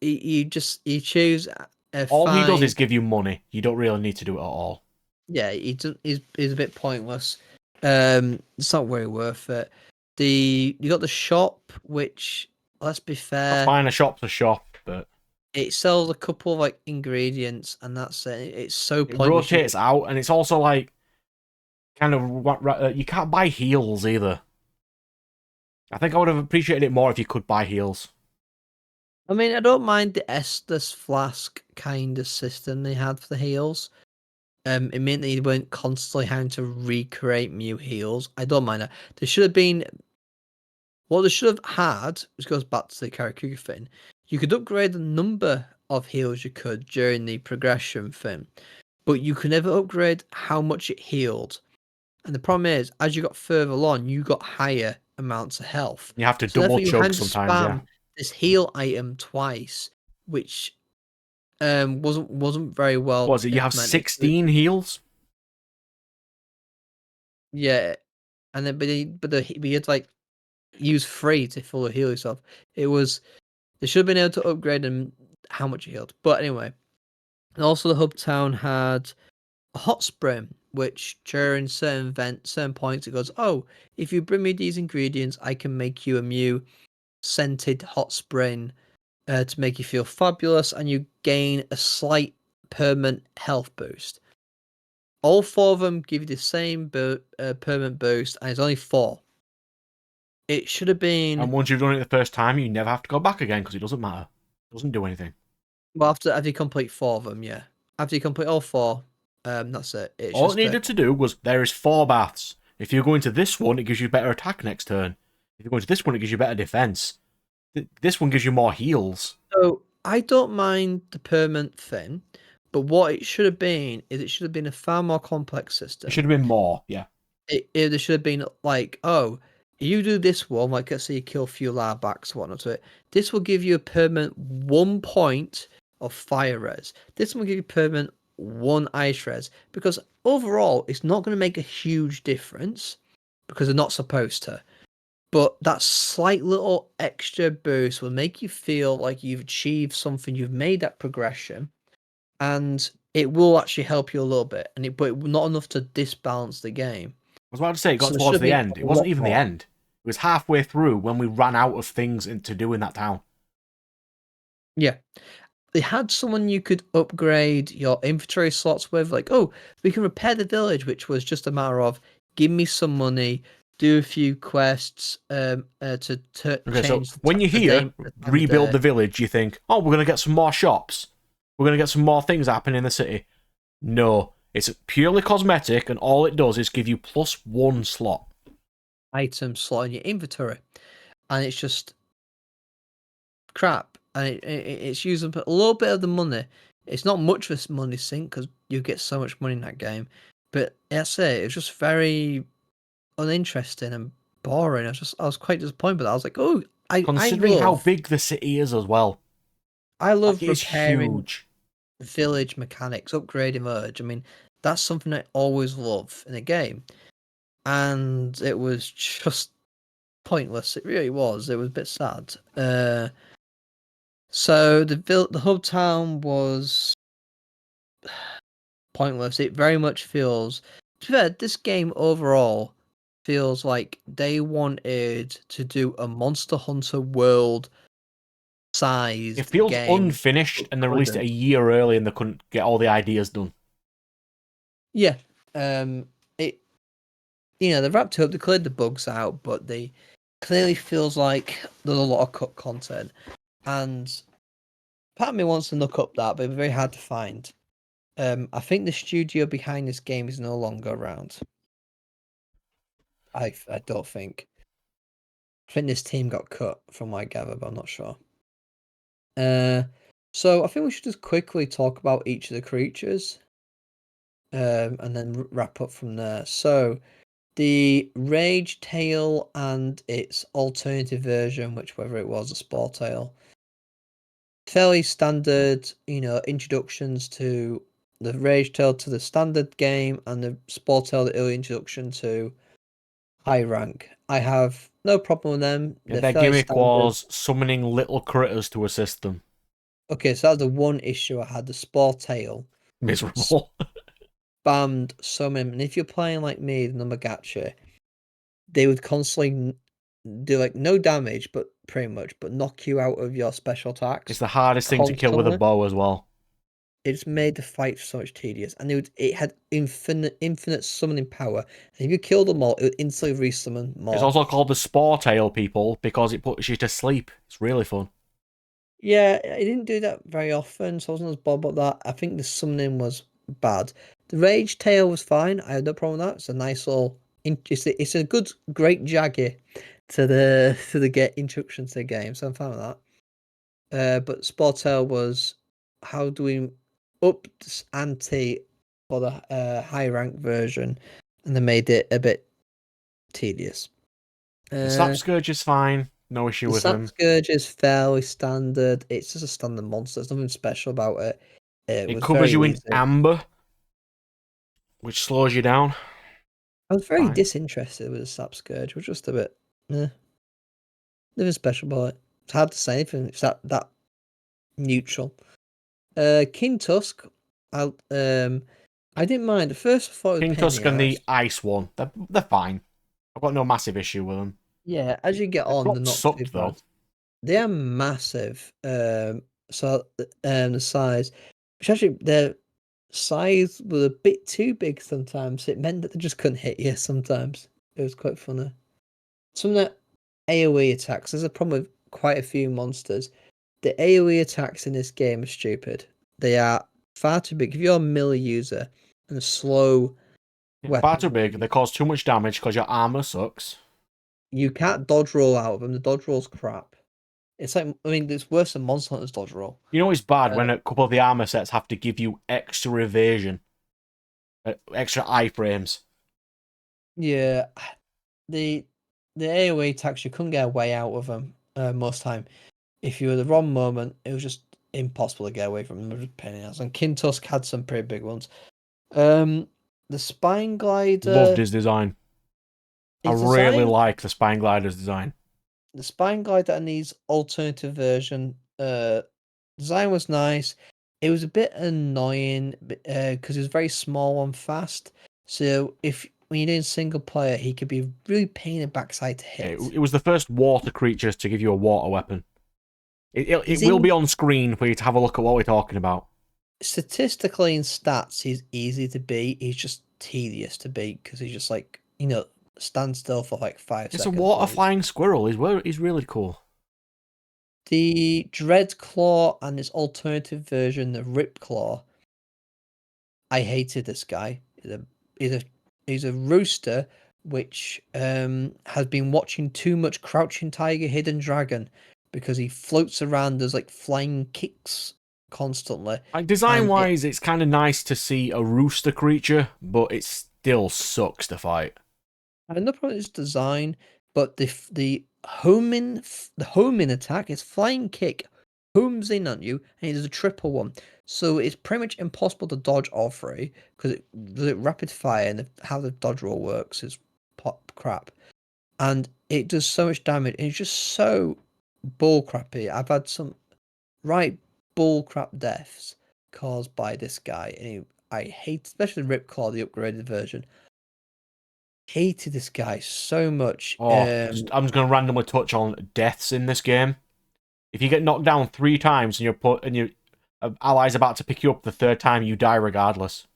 you choose a All he does fine. is give you money. You don't really need to do it at all. Yeah, he's a bit pointless. It's not very worth it. You got the shop, which, let's be That's fair, fine. A shop's a shop, but it sells a couple of like ingredients, and that's it. It's so it pointless. rotates out, and it's also like kind of you can't buy heals either. I think I would have appreciated it more if you could buy heals. I mean, I don't mind the Estus flask kind of system they had for the heals. It meant that you weren't constantly having to recreate new heals. I don't mind that. There should have been what they should have had, which goes back to the Karakuga thing. You could upgrade the number of heals you could during the progression thing, but you could never upgrade how much it healed. And the problem is, as you got further along, you got higher amounts of health. You have to So double therefore, you chug had to sometimes, yeah. spam this heal item twice, which wasn't very well What is it? You have implemented. 16 heals? Yeah, and then but he had like use 3 to fully heal yourself. It was they should have been able to upgrade and how much you healed. But anyway, and also the hub town had a hot spring, which during certain events, certain points, it goes, oh, if you bring me these ingredients, I can make you a Mew scented hot spring to make you feel fabulous, and you gain a slight permanent health boost. All 4 of them give you the same permanent boost, and it's only 4. It should have been. And once you've done it the first time, you never have to go back again because it doesn't matter. It doesn't do anything. Well, after you complete 4 of them, yeah. After you complete all 4, that's it. It's All just it needed to do was there is 4 baths. If you go into this one, it gives you better attack next turn. If you go into this one, it gives you better defense. This one gives you more heals. So I don't mind the permanent thing, but what it should have been is it should have been a far more complex system. It should have been more, yeah. There should have been like, oh, you do this one, like let's say you kill a few Larbacks or whatnot to it. This will give you a permanent 1 point of fire res. This one will give you permanent 1 ice res. Because overall, it's not going to make a huge difference because they're not supposed to. But that slight little extra boost will make you feel like you've achieved something, you've made that progression, and it will actually help you a little bit. But not enough to disbalance the game. I was about to say it got So there towards should the be end. It a wasn't lot even the more. end. It was halfway through when we ran out of things to do in that town. Yeah. They had someone you could upgrade your inventory slots with, like, oh, we can repair the village, which was just a matter of give me some money, do a few quests to Okay, so change when you the hear time of rebuild day. the village, you think, oh, we're going to get some more shops. We're going to get some more things happening in the city. No, it's purely cosmetic, and all it does is give you +1 slot. Item slot in your inventory, and it's just crap, and it's using a little bit of the money. It's not much of a money sink because you get so much money in that game, but that's it. It's just very uninteresting and boring. I was quite disappointed, but I was like, oh, Considering how big the city is as well. I Like, love it is repairing huge. village mechanics, upgrading village. I mean, that's something I always love in a game, and it was just pointless. It really was. It was a bit sad. So the hub town was pointless. It very much feels. To be fair, this game overall feels like they wanted to do a Monster Hunter World It sized feels game. unfinished, and they released it a Couldn't. year early, and they couldn't get all the ideas done. Yeah. It they wrapped it up, they cleared the bugs out, but they clearly feels like there's a lot of cut content. And part of me wants to look up that, but it's very hard to find. I think the studio behind this game is no longer around. I don't think. I think this team got cut from what I gather, but I'm not sure. So I think we should just quickly talk about each of the creatures, and then wrap up from there. So the Rage Tail and its alternative version, which whether it was a Spore Tail, fairly standard, introductions to the Rage Tail to the standard game and the Spore Tail, the early introduction to high rank. I have no problem with them. Yeah, They're their fairly gimmick standard. was summoning little critters to assist them. Okay, so that's the one issue I had. The Spore Tail Miserable. spammed so many, and if you're playing like me, the Numagacha, they would constantly do like no damage, but pretty much, but knock you out of your special It's attacks the hardest thing to kill with a constantly. bow as well. It's made the fight so much tedious, and it had infinite summoning power. And if you kill them all, it would instantly resummon It's more. also called the Spore Tail, people, because it puts you to sleep. It's really fun. Yeah, I didn't do that very often, so I wasn't as bothered about that. I think the summoning was bad. The Rage Tail was fine. I had no problem with that. It's a nice little. It's a good, great jaggy to the get introduction to the game, so I'm fine with that. But Sportail was how do we up this ante for the high rank version, and they made it a bit tedious. The Slap Uh, Scourge is fine. No issue the with Sap him. Scourge is fairly standard. It's just a standard monster. There's nothing special about it. It It was covers very you in easy. amber, which slows you down. I was very Fine. disinterested with the Sap Scourge. It was just a bit. Eh. Nothing special about it. It's hard to say anything. It's that neutral. King Tusk, I didn't mind. At first, I thought it was a King pain in Tusk the and the ass. ice one, they're fine. I've got no massive issue with them. Yeah, as you get The on, they're crop not too sucked bad. though. They are massive. The size, which actually their size was a bit too big sometimes. It meant that they just couldn't hit you sometimes. It was quite funny. Some of the AoE attacks, there's a problem with quite a few monsters. The AoE attacks in this game are stupid. They are far too big. If you're a melee user and a slow Far weapon too big. They cause too much damage because your armor sucks. you can't dodge roll out of them. The dodge roll's crap. It's like, I mean, it's worse than Monster Hunter's dodge roll. You know it's bad Uh, when a couple of the armor sets have to give you extra evasion, extra iframes. yeah, the AoE attacks you couldn't get away out of them most time. If you were the wrong moment, it was just impossible to get away from them. It was a pain in the ass. And King Tusk had some pretty big ones. The Spine Loved Glider, his design. I his really design, like the Spine Glider's design. the Spine Glider and his alternative version, design was nice. It was a bit annoying because it was very small and fast. So if when you're doing single player, he could be really pain in the backside to hit. It was the first water creatures to give you a water weapon. It He's will in be on screen for you to have a look at what we're talking about. statistically in stats, he's easy to beat. He's just tedious to beat because he's just like stand still for like 5 It's a seconds. water flying squirrel. He's really cool. The Dread Claw and his alternative version, the Rip Claw. I hated this guy. He's a he's a rooster which has been watching too much Crouching Tiger, Hidden Dragon because he floats around as like flying kicks constantly, Like design and wise, it's kind of nice to see a rooster creature, but it still sucks to fight. I know probably it's design, but the homing attack is flying kick, homes in on you, and it is a triple one. So it's pretty much impossible to dodge all three because the rapid fire and how the dodge roll works is pop crap, and it does so much damage. And it's just so bull crappy. I've had some right bull crap deaths caused by this guy, and I hate, especially Ripclaw, the upgraded version. Hated this guy so much. I'm just gonna randomly touch on deaths in this game. If you get knocked down 3 times and your ally's about to pick you up the third time, you die regardless.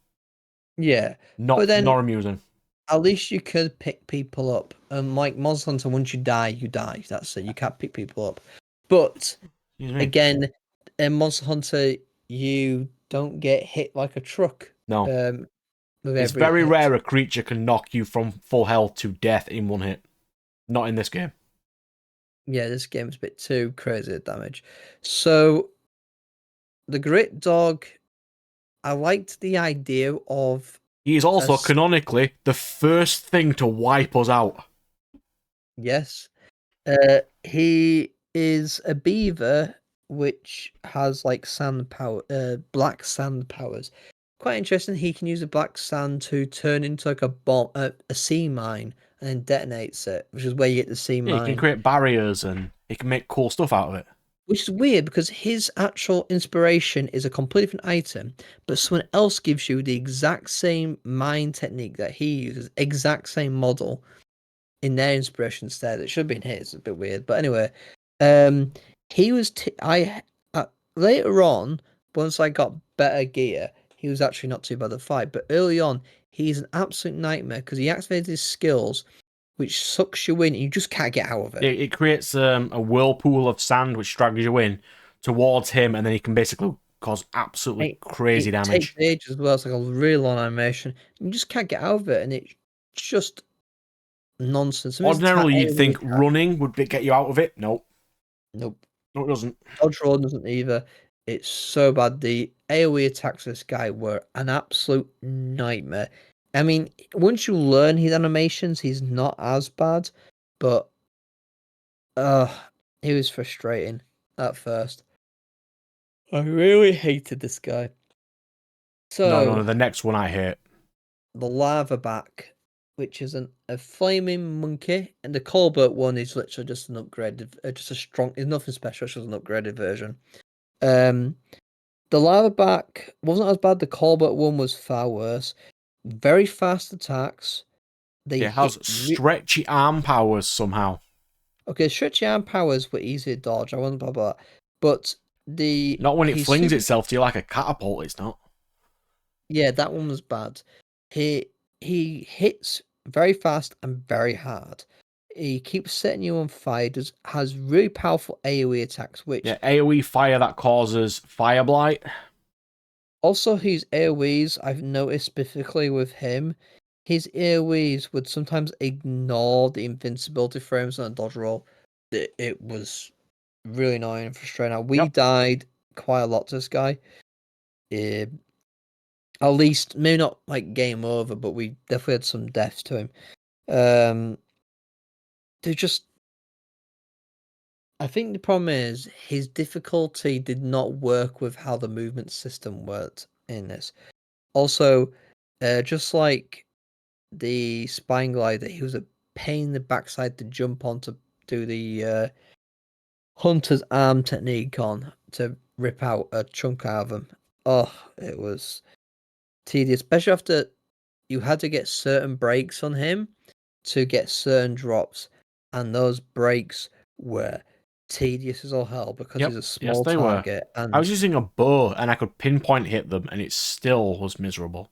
Yeah, but Not then amusing. at least you could pick people up. And like Monster Hunter, once you die, you die. That's it. You can't pick people up. But Excuse me. again, in Monster Hunter, you don't get hit like a truck. No. With It's every very hit. rare a creature can knock you from full health to death in one hit. Not in this game. Yeah, this game's a bit too crazy at damage. So the Grit Dog, I liked the idea of He is a also canonically the first thing to wipe us out. yes. He is a beaver which has like sand power, black sand powers. Quite interesting. He can use the black sand to turn into like a bomb, a sea mine, and then detonates it, which is where you get the sea Yeah, he can mine. create barriers and he can make cool stuff out of it. Which is weird because his actual inspiration is a completely different item, but someone else gives you the exact same mine technique that he uses, exact same model in their inspiration instead. It should have been his. It's a bit weird, but anyway, um, he was. Later on, once I got better gear, he was actually not too bad to fight. But early on, he's an absolute nightmare because he activated his skills, which sucks you in, and you just can't get out of it. It creates a whirlpool of sand which drags you in towards him, and then he can basically cause absolutely crazy It takes damage. ages as well. It's like a real long animation. You just can't get out of it, and it's just nonsense. Some of his Ordinarily, you'd AoE think attack- running would get you out of it. Nope. Nope. No, it doesn't. Dodge roll doesn't either. It's so bad. The AoE attacks of this guy were an absolute nightmare. I mean, once you learn his animations, he's not as bad, but uh he was frustrating at first. I really hated this guy. No, So the next one I hate. the lava back which is a flaming monkey, and the Colbert one is literally just an upgraded, just a strong. It's nothing special. It's just an upgraded version. Um, the lava back wasn't as bad. The Colbert one was far worse. Very fast attacks. They It has hit. stretchy arm powers somehow. Okay, stretchy arm powers were easy to dodge. I wasn't blah blah, but the Not when it he's flings super. itself to you like a catapult, it's not. Yeah, that one was bad. He he hits very fast and very hard. He keeps setting you on fire. Has really powerful AoE attacks, which Yeah, AoE fire that causes fire blight. also his AoEs I've noticed specifically with him. His AoEs would sometimes ignore the invincibility frames on a dodge roll. It was really annoying and frustrating. Now, we Yep. died quite a lot to this guy. Uh, at least maybe not like game over, but we definitely had some deaths to him. They just I think the problem is his difficulty did not work with how the movement system worked in this. Also, just like the spine glider, he was a pain in the backside to jump on to do the hunter's arm technique on to rip out a chunk out of him. Oh, it was tedious, especially after you had to get certain breaks on him to get certain drops, and those breaks were tedious as all hell because he's Yep. a Yes, small they were. target. I was And using a bow and I could pinpoint hit them and it still was miserable.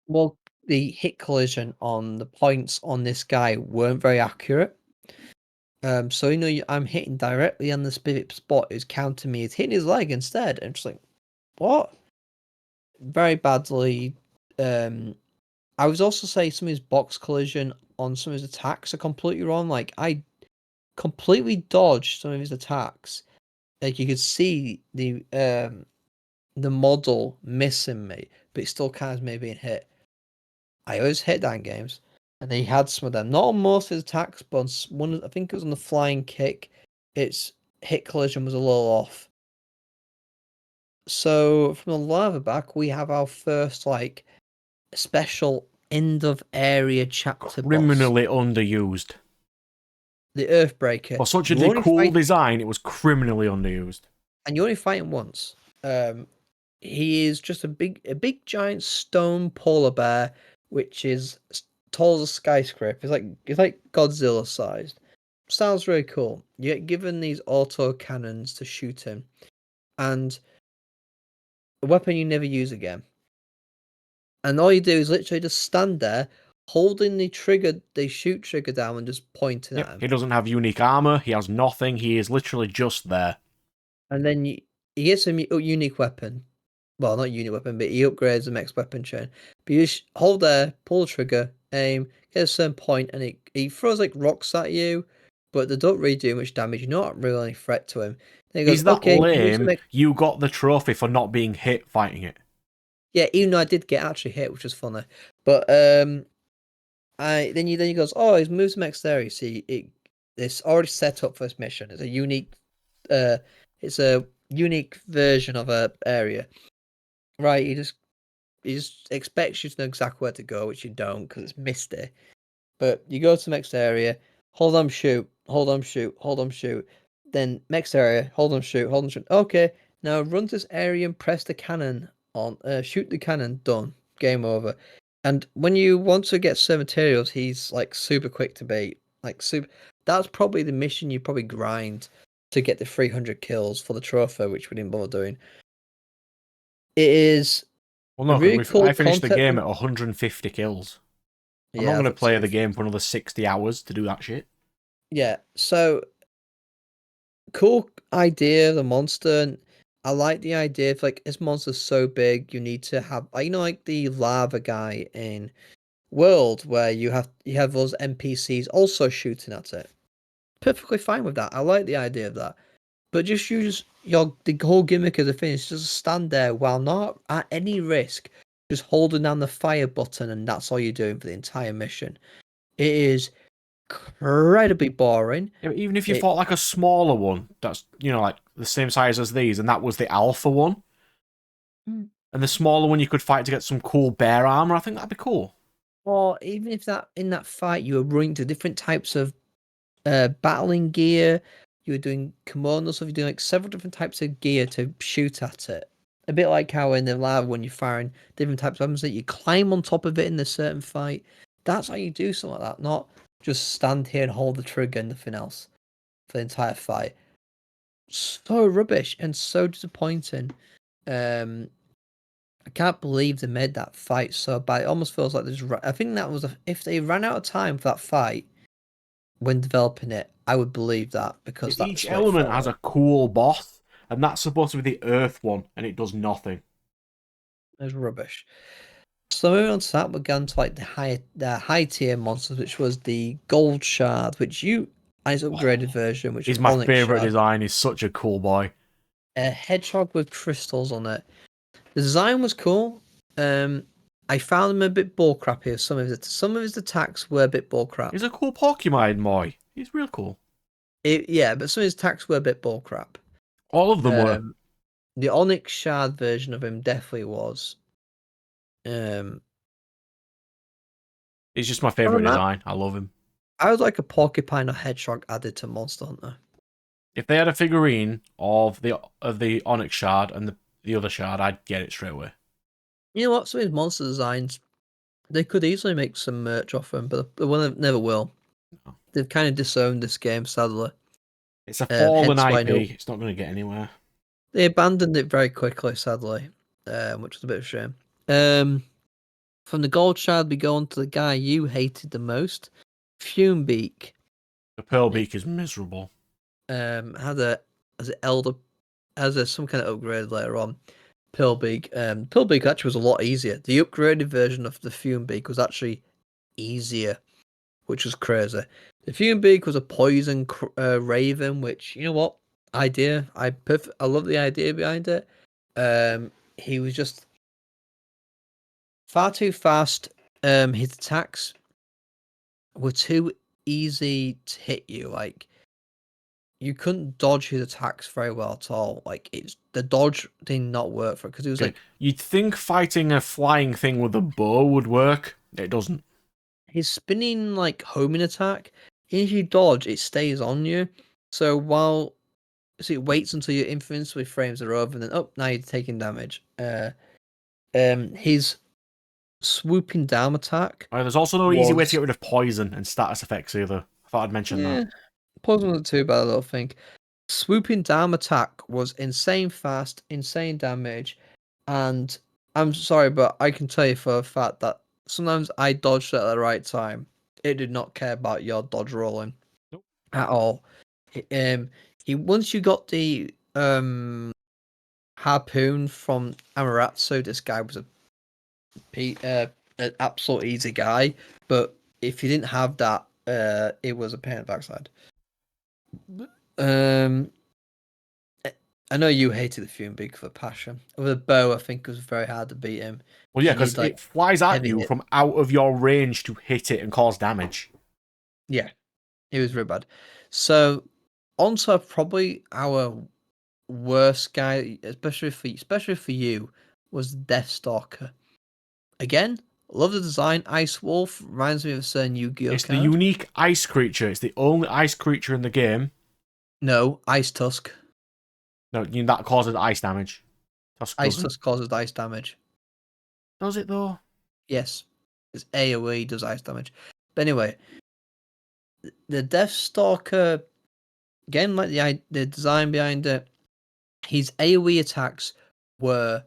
well, the hit collision on the points on this guy weren't very accurate. So I'm hitting directly on the specific spot who's counting me. He's hitting his leg instead, and just like what? Very badly. I was also saying some of his box collision on some of his attacks are completely wrong. Like I completely dodged some of his attacks. Like you could see the model missing me, but it still counts me being hit. I always hit that in games, and he had some of them. Not on most of his attacks, but on one. I think it was on the flying kick. Its hit collision was a little off. So from the lava back, we have our first like special end of area chapter boss, Criminally underused. the Earthbreaker. For such You a only cool fight, design, it was criminally underused. and you only fight him once. He is just a big giant stone polar bear, which is tall as a skyscraper. It's like Godzilla sized. Sounds really cool. You get given these auto cannons to shoot him, and a weapon you never use again. And all you do is literally just stand there, holding the shoot trigger down, and just pointing at Yep. him. He doesn't have unique armor. He has nothing. He is literally just there. And then he gets a unique weapon. Well, not unique weapon, but he upgrades the next weapon chain. But you just hold there, pull the trigger, aim, get a certain point, and he throws like rocks at you, but they don't really do much damage. You're not really any threat to him. Then he goes, He's that okay, moves the lame, next. you got the trophy for not being hit fighting it. Yeah, even though I did get actually hit, which was funny. But I then he goes, oh, he's moves the next area. See, it's already set up for this mission. Uh, it's a unique version of a area. Right, he just expects you to know exactly where to go, which you don't because it's misty. But you go to the next area, hold on, shoot, hold on, shoot, hold on, shoot. Then next area, hold on, shoot, hold on, shoot. Okay, now run to this area and press the cannon on. Shoot the cannon. Done. Game over. And when you want to get some materials, he's like super quick to beat. Like super. That's probably the mission you probably grind to get the 300 kills for the trophy, which we didn't bother doing. It is Well, a no, really because I cool finished the concept. game at 150 kills. I'm not Yeah, going that's to a play the two. game for another 60 hours to do that shit. Yeah, so cool idea, the monster. And I like the idea of like this monster's so big, you need to have like the lava guy in World, where you have those NPCs also shooting at it. Perfectly fine with that. I like the idea of that. But just use the whole gimmick of the thing is just stand there while not at any risk, just holding down the fire button, and that's all you're doing for the entire mission. It is incredibly boring. Yeah, but even if you It fought like a smaller one, that's, like the same size as these, and that was the alpha one, Mm. and the smaller one you could fight to get some cool bear armor, I think that'd be cool. Or even if that in that fight you were running to different types of battling gear, you were doing kimono stuff, you're doing like several different types of gear to shoot at it. A bit like how in the lab when you're firing different types of weapons that you climb on top of it in a certain fight. That's how you do something like that, not just stand here and hold the trigger and nothing else for the entire fight. So rubbish and so disappointing. I can't believe they made that fight so bad. It almost feels like there's. I think that was if they ran out of time for that fight when developing it, I would believe that because Each that's what it element felt has like. a cool boss, and that's supposed to be the Earth one, and it does nothing. It was rubbish. So moving on to that, we're going to like the high tier monsters, which was the gold shard, which you and its upgraded version, which He's was my onyx favorite shard, design. He's such a cool boy. a hedgehog with crystals on it. The design was cool. I found him a bit bullcrap here. Some of his attacks were a bit bullcrap. He's a cool Pokemon boy. He's real cool. Yeah, but some of his attacks were a bit bullcrap. All of them were. The onyx shard version of him definitely was. Um, He's just my other favorite than that, design. I love him. I would like a porcupine or hedgehog added to Monster Hunter. If they had a figurine of the Onyx Shard and the other shard, I'd get it straight away. You know what? Some of his monster designs, they could easily make some merch off them, but they never will. No. They've kind of disowned this game, sadly. It's a fallen Hence why IP. It's not going to get anywhere. they abandoned it very quickly, sadly, which was a bit of a shame. From the gold shard, we go on to the guy you hated the most, Fumebeak. The Pearl Beak is miserable. Had a as an elder some kind of upgrade later on. Pearlbeak. Pearlbeak actually was a lot easier. The upgraded version of the Fumebeak was actually easier, which was crazy. The Fumebeak was a poison raven, which you know what idea I love the idea behind it. He was just far too fast. His attacks were too easy to hit you. Like you couldn't dodge his attacks very well at all. Like the dodge did not work for it because it was Okay. like You'd think fighting a flying thing with a bow would work. It doesn't. his spinning like homing attack. If you dodge, it stays on you. So it waits until your infinitely frames are over, and then now you're taking damage. His swooping down attack There's also no easy way to was get rid of poison and status effects either. I thought I'd mention that. poison wasn't too bad, I don't think. Swooping down attack was insane fast, insane damage, and I'm sorry, but I can tell you for a fact that sometimes I dodged at the right time. It did not care about your dodge rolling Nope. at all. He once you got the harpoon from Amaratsu, this guy was an absolute easy guy. But if you didn't have that, it was a pain in the backside. I know you hated the Fume Big for passion. With a bow, I think it was very hard to beat him. Well, yeah, You because need, like, it flies at heavy you hit. from out of your range to hit it and cause damage. Yeah, it was really bad. So, on to probably our worst guy, especially for you, was Deathstalker. Again, love the design. Ice Wolf reminds me of a certain Yu-Gi-Oh It's the card. unique ice creature. It's the only ice creature in the game. No, Ice Tusk. No, that causes ice damage. Tusk Ice doesn't. Tusk causes ice damage. Does it though? Yes, it's AoE does ice damage. But anyway, the Deathstalker, again, like the design behind it, his AoE attacks were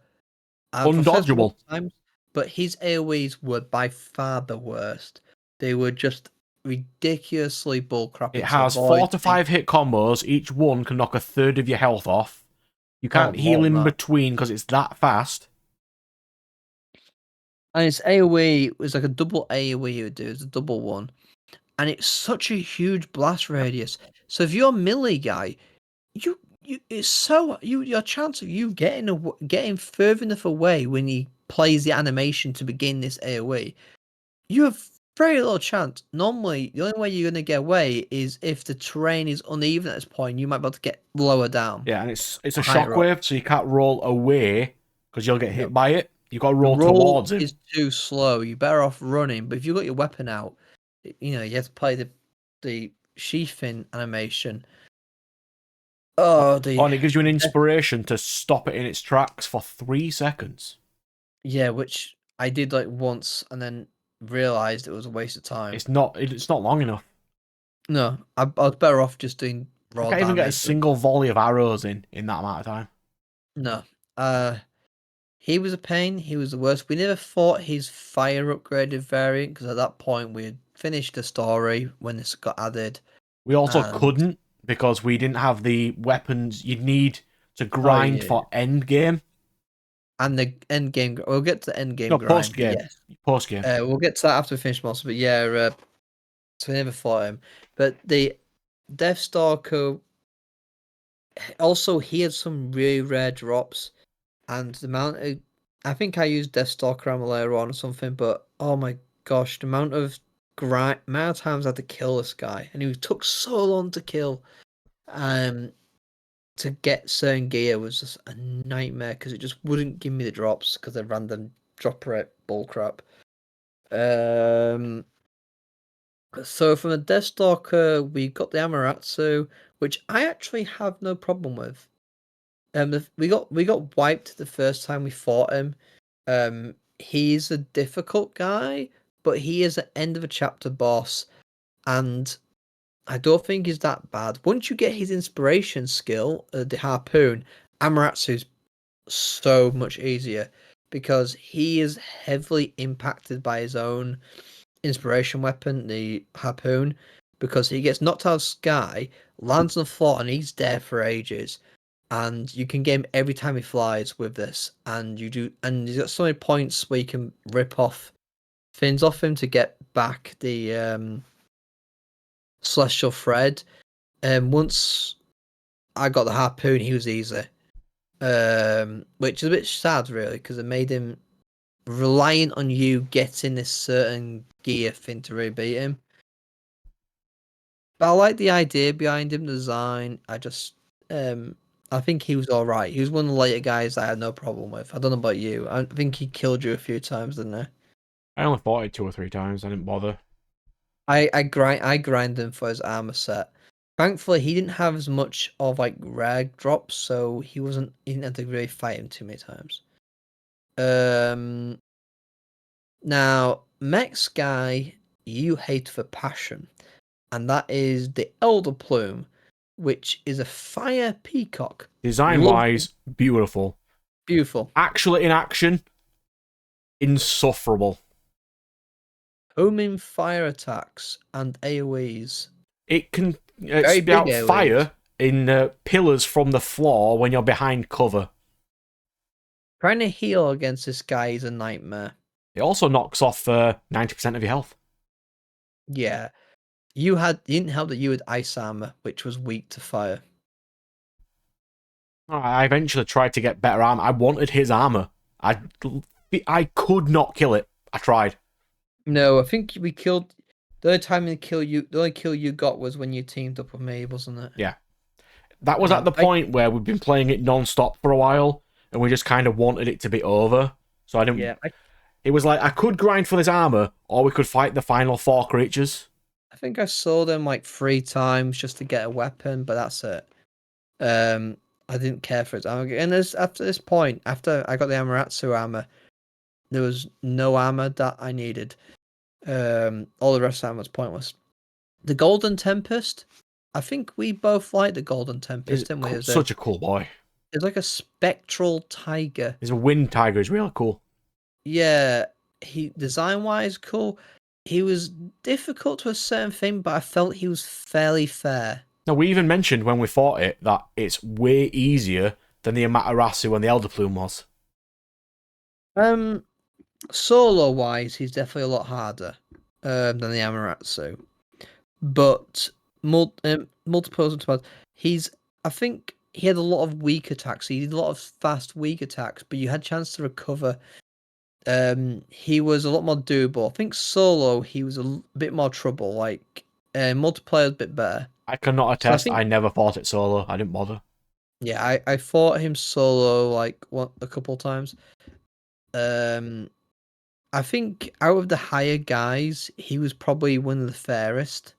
I've said this Undodgeable. multiple times, but his AoEs were by far the worst. They were just ridiculously It bullcrapping to has 4 avoid. to 5 hit combos. Each one can knock a third of your health off. You Oh, can't more heal than in that. between because it's that fast. And his AoE was like a double AoE he would do. It's a double one. And it's such a huge blast radius. So if you're a melee guy, your chance of you getting further enough away when he plays the animation to begin this AoE, you have very little chance. Normally, the only way you're gonna get away is if the terrain is uneven at this point. You might be able to get lower down. Yeah, and it's a Higher up. shockwave, so you can't roll away because you'll get hit No. by it. You got to The roll roll towards him. is too slow. You're better off running. But if you've got your weapon out, you have to play the sheathing animation. Oh, And it gives you an inspiration to stop it in its tracks for 3 seconds. yeah, which I did like once and then realized it was a waste of time. It's not long enough. No, I was better off just doing I raw can't even get a damage. single volley of arrows in that amount of time. No, he was a pain. He was the worst. We never fought his fire upgraded variant because at that point we had finished the story when this got added. We also And couldn't because we didn't have the weapons you'd need to oh grind yeah, for end game. and the end game. We'll get to the end game No, post grind, but game. yes, Post game. we'll get to that after we finish most. But yeah, so we never fought him. But the Deathstalker also he had some really rare drops, and the amount of I think I used Deathstalker ammo later on or something. But oh my gosh, the amount of amount of times I had to kill this guy, and he took so long to kill. To get certain gear was just a nightmare because it just wouldn't give me the drops because of random drop rate bullcrap. So from the Deathstalker, we got the Amaterasu, which I actually have no problem with. We got wiped the first time we fought him. He's a difficult guy, but he is an end of a chapter boss, and I don't think he's that bad. Once you get his inspiration skill, the harpoon, Amaratsu's so much easier because he is heavily impacted by his own inspiration weapon, the harpoon, because he gets knocked out of the sky, lands on the floor, and he's there for ages. And you can get him every time he flies with this, and he's got so many points where you can rip off things off him to get back the celestial thread. And once I got the harpoon, he was easy. Which is a bit sad, really, because it made him reliant on you getting this certain gear thing to really beat him. But I like the idea behind him, the design. I think he was all right. He was one of the later guys I had no problem with. I don't know about you. I think he killed you a few times, didn't he? I only fought it 2 or 3 times. I didn't bother. I grind him for his armor set. Thankfully, he didn't have as much of like rare drops, so he didn't have to really fight him too many times. Now Mex guy you hate for passion, and that is the Elder Plume, which is a fire peacock. Design Lovely, wise, beautiful. beautiful. Actually, in action, insufferable. Homing fire attacks and AoEs. It can Very spit big out AoEs. fire in pillars from the floor when you're behind cover. Trying to heal against this guy is a nightmare. It also knocks off 90% of your health. Yeah. You didn't help that you had ice armor, which was weak to fire. I eventually tried to get better armor. I wanted his armor. I could not kill it. I tried. No, I think we killed the only time the only kill you got was when you teamed up with me, wasn't it? Yeah. That was at the point where we'd been playing it non-stop for a while, and we just kind of wanted it to be over. So I didn't... Yeah, It was like, I could grind for this armor, or we could fight the final 4 creatures. I think I saw them like 3 times just to get a weapon, but that's it. I didn't care for it. And after this point, after I got the Amaterasu armor, there was no armor that I needed. All the rest of the armor was pointless. The Golden Tempest, I think we both like the Golden Tempest, didn't we? Such a cool boy. It's like a spectral tiger. His wind tiger is really cool. Yeah, he design wise cool. He was difficult to a certain thing, but I felt he was fairly fair. Now, we even mentioned when we fought it that it's way easier than the Amaterasu and the Elder Plume was. Solo wise, he's definitely a lot harder than the Amaterasu. But multiple times, I think he had a lot of weak attacks. He did a lot of fast, weak attacks, but you had a chance to recover. He was a lot more doable. I think solo, he was a bit more trouble. Like multiplayer a bit better. I cannot So attest. I never fought it solo. I didn't bother. Yeah, I fought him solo like a couple times. I think out of the higher guys, he was probably one of the fairest.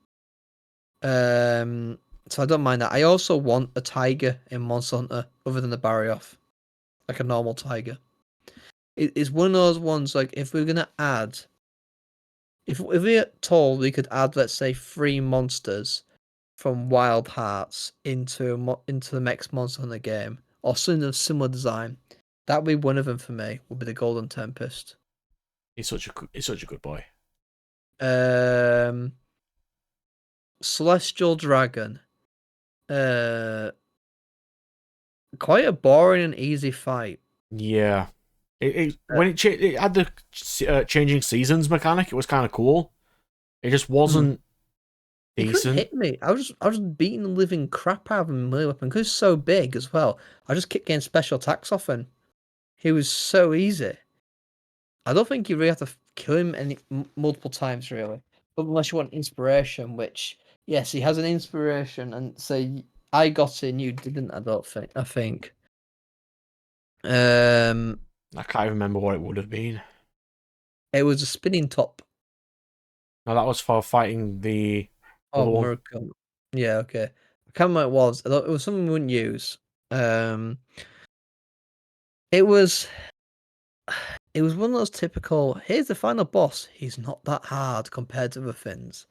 So I don't mind that. I also want a tiger in Monster Hunter other than the Barioth, like a normal tiger. It's one of those ones like if we're gonna add, if we're told we could add, let's say, 3 monsters from Wild Hearts into the next Monster Hunter game or something of similar design, that would be one of them for me. Would be the Golden Tempest. He's such a good boy. Um, Celestial Dragon. Uh, Quite a boring and easy fight. Yeah. Uh, When it had the changing seasons mechanic, it was kind of cool. It just hmm. wasn't He couldn't decent. hit me. I was beating the living crap out of him with melee weapon because he's so big as well. I just kept getting special attacks off him. He was so easy. I don't think you really have to kill him multiple times really, but unless you want inspiration, which yes, he has an inspiration, and so I got it and you didn't. I don't think. I think. I can't remember what it would have been. It was a spinning top. No, that was for fighting the Oh, other one. Miracle. Yeah, okay. I can't remember what it was. I thought it was something we wouldn't use. Um, it was it was one of those typical. Here's the final boss. He's not that hard compared to other things.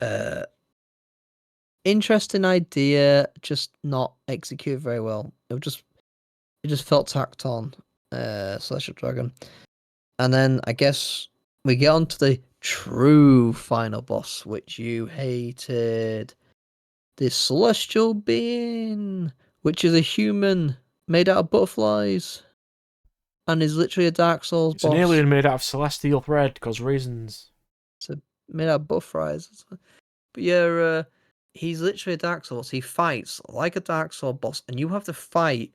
Uh, Interesting idea, just not executed very well. It just felt tacked on. Celestial Dragon, and then I guess we get on to the true final boss, which you hated. The celestial being, which is a human made out of butterflies, and is literally a Dark Souls It's an boss. alien made out of celestial thread, because reasons. So made out of butterflies. But yeah, he's literally a Dark Souls. He fights like a Dark Souls boss, and you have to fight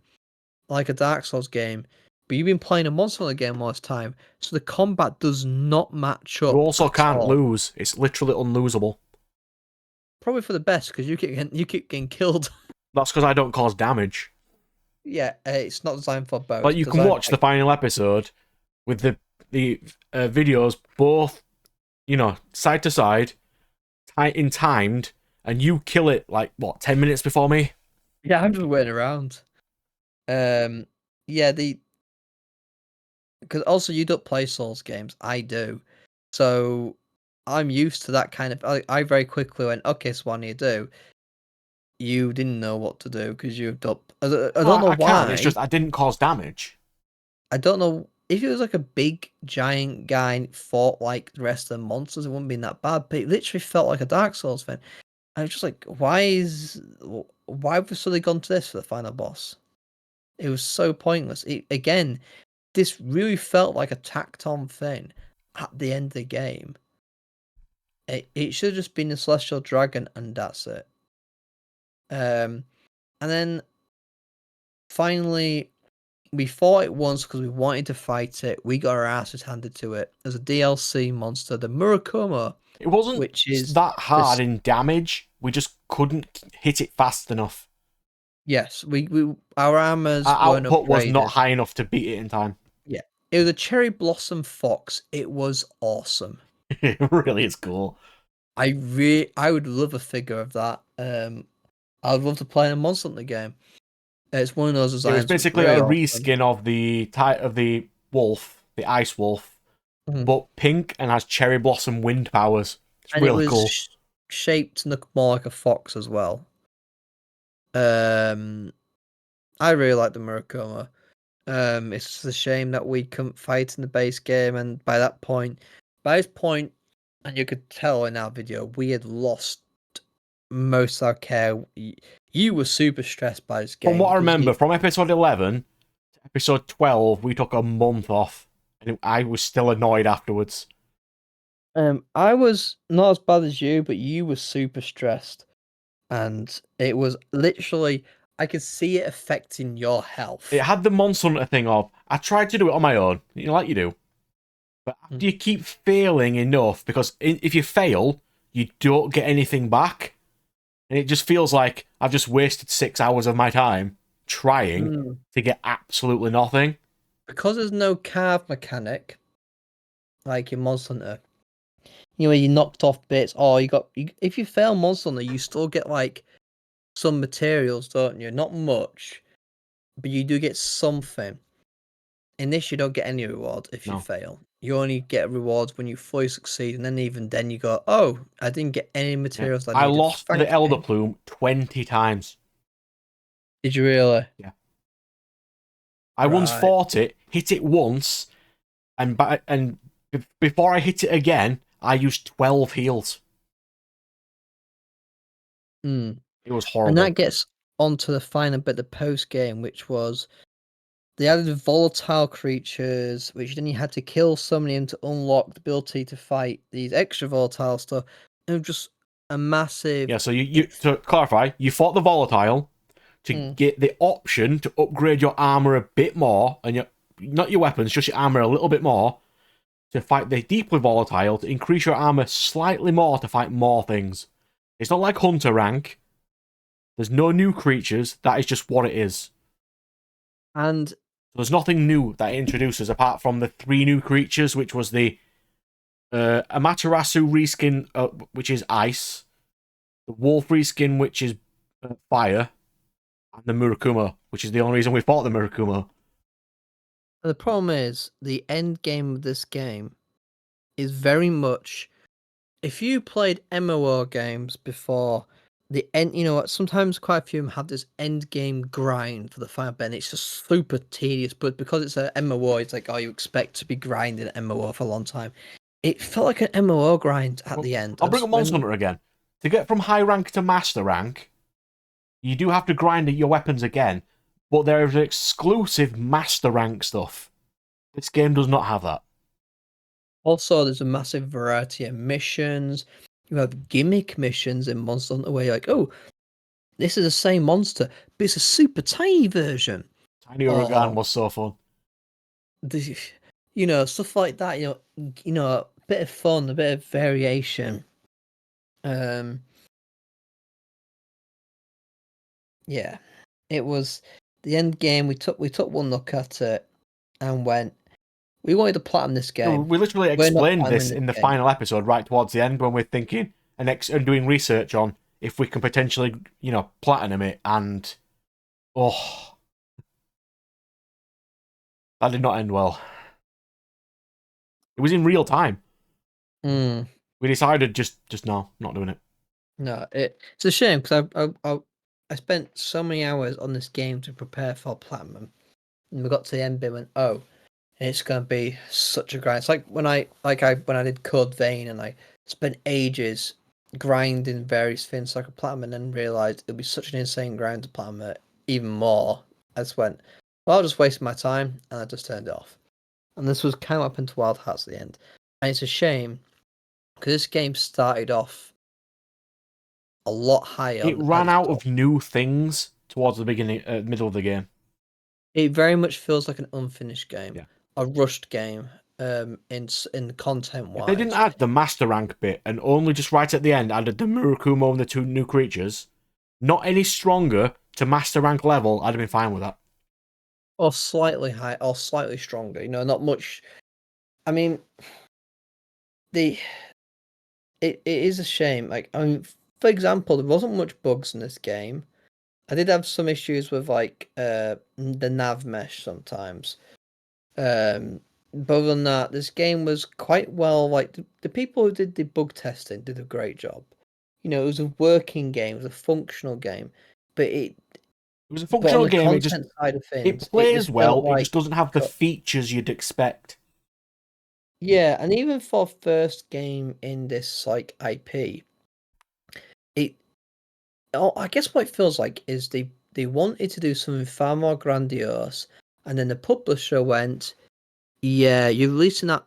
like a Dark Souls game. But you've been playing a Monster Hunter game all this time, so the combat does not match You up also at can't all. lose. It's literally unlosable. Probably for the best because you keep getting killed. That's because I don't cause damage. Yeah, it's not designed for both. Like It's you can designed watch for, the final episode with the videos both, side to side, in timed, and you kill it like what 10 minutes before me. yeah, I'm just waiting around. Um, yeah, because also you don't play Souls games, I do, so I'm used to that kind of. I very quickly went, okay, so what do you do? You didn't know what to do because you don't. I No, don't know I can. It's why. just I didn't cause damage. I don't know if it was like a big giant guy and fought like the rest of the monsters. It wouldn't be that bad, but it literally felt like a Dark Souls thing. I was just like, why have we suddenly gone to this for the final boss? It was so pointless. Again, this really felt like a tacked on thing at the end of the game. It should have just been a celestial dragon and that's it. And then finally we fought it once because we wanted to fight it. We got our asses handed to it. There's a DLC monster, the Murakuma, It wasn't which is that hard this. in damage. We just couldn't hit it fast enough. Yes, we our armors Our weren't output was not upgraded. high enough to beat it in time. Yeah, it was a cherry blossom fox. It was awesome. It really is cool. I would love a figure of that. I'd love to play in a Monster Hunter game. It's one of those It was designs was basically really a awesome. reskin of the wolf, the ice wolf, Mhm. but pink and has cherry blossom wind powers. It's And it really was cool. shaped to look more like a fox as well. I really like the Murakuma. It's just a shame that we couldn't fight in the base game, and by this point, and you could tell in our video, we had lost most of our care. You were super stressed by this From game what I because remember, from episode 11 to episode 12, we took a month off, and I was still annoyed afterwards. I was not as bad as you, but you were super stressed, and it was literally I could see it affecting your It health. had the Monster Hunter thing of, I tried to do it on my own, like you do, but Mm. after you keep failing enough, because if you fail, you don't get anything back, and it just feels like I've just wasted 6 hours of my time trying Mm. to get absolutely nothing. because there's no carve mechanic like in Monster Hunter. You know, you knocked off bits, or if you fail Monster Hunter, you still get like some materials, don't you? Not much, but you do get something. In this, you don't get any reward if you No. fail. You only get rewards when you fully succeed, and then even then you go, "Oh, I didn't get any Yeah. materials I I needed. lost to the Thanks, Elder game." Plume 20 times. Did you really? Yeah. I once Right. fought it, hit it once, and before I hit it again, I used 12 heals. Hmm. It was And horrible. that gets onto the final bit, the post game, which was they added volatile creatures, which then you had to kill somebody to unlock the ability to fight these extra volatile stuff. It was just a massive. Yeah, so you to clarify, you fought the volatile to Mm. get the option to upgrade your armor a bit more, and your not your weapons, just your armor a little bit more, to fight the deeply volatile, to increase your armor slightly more to fight more things. It's not like Hunter rank. There's no new creatures. That is just what it is. And So there's nothing new that it introduces apart from the 3 new creatures, which was the Amaterasu reskin, which is ice, the Wolf reskin, which is fire, and the Murakuma, which is the only reason we fought the Murakuma. the problem is the end game of this game is very much. If you played MMO games before, the end, you know what? Sometimes quite a few of them have this end game grind for the final bit, and it's just super tedious. But because it's a MMO, it's like, oh, you expect to be grinding MMO for a long time. It felt like an MMO grind at Well, the end. I'll bring up Monster Hunter again. To get from high rank to master rank, you do have to grind your weapons again, but there is exclusive master rank stuff. This game does not have that. Also, there's a massive variety of missions. You have gimmick missions in Monster Hunter where you're like, oh, this is the same monster, but it's a super tiny version. Tiny Uragan Or was so fun. the, stuff like that. A bit of fun, a bit of variation. Um, yeah, it was the end game. We took one look at it and went, we wanted to platinum this game. We literally We're not explained platinuming this this in the game. final episode, right towards the end, when we're thinking and doing research on if we can potentially, platinum it. And oh, that did not end well. It was in real time. Mm, We decided just no, not doing it. no, it's a shame because I spent so many hours on this game to prepare for platinum, and we got to the end bit and went, oh, it's gonna be such a grind. It's like when I did Code Vein and I spent ages grinding various things so I could platinum and then realised it'd be such an insane grind to platinum it even more. I just went, well, I'll just waste my time, and I just turned it off. And this was kind of up into Wild Hearts at the end. And it's a shame because this game started off a lot higher It on the ran out pedestal. of new things towards the middle of the game. It very much feels like an unfinished game, Yeah. a rushed game, in content If they didn't wise. add the master rank bit and only just right at the end added the Murakumo and the 2 new creatures, not any stronger to master rank level, I'd have been fine with that. Or slightly high, or slightly stronger. Not much. I mean, the it is a shame. Like, I mean, for example, there wasn't much bugs in this game. I did have some issues with like the nav mesh sometimes. But other than that, this game was quite well. Like the people who did the bug testing did a great job. It was a working game, it was a functional game, but It was a on functional the game. content side of It things, it plays just felt well. It like just doesn't have the features you'd expect. yeah, and even for first game in this like IP, it I guess what it feels like is they wanted to do something far more grandiose, and then the publisher went, "Yeah, you're releasing that.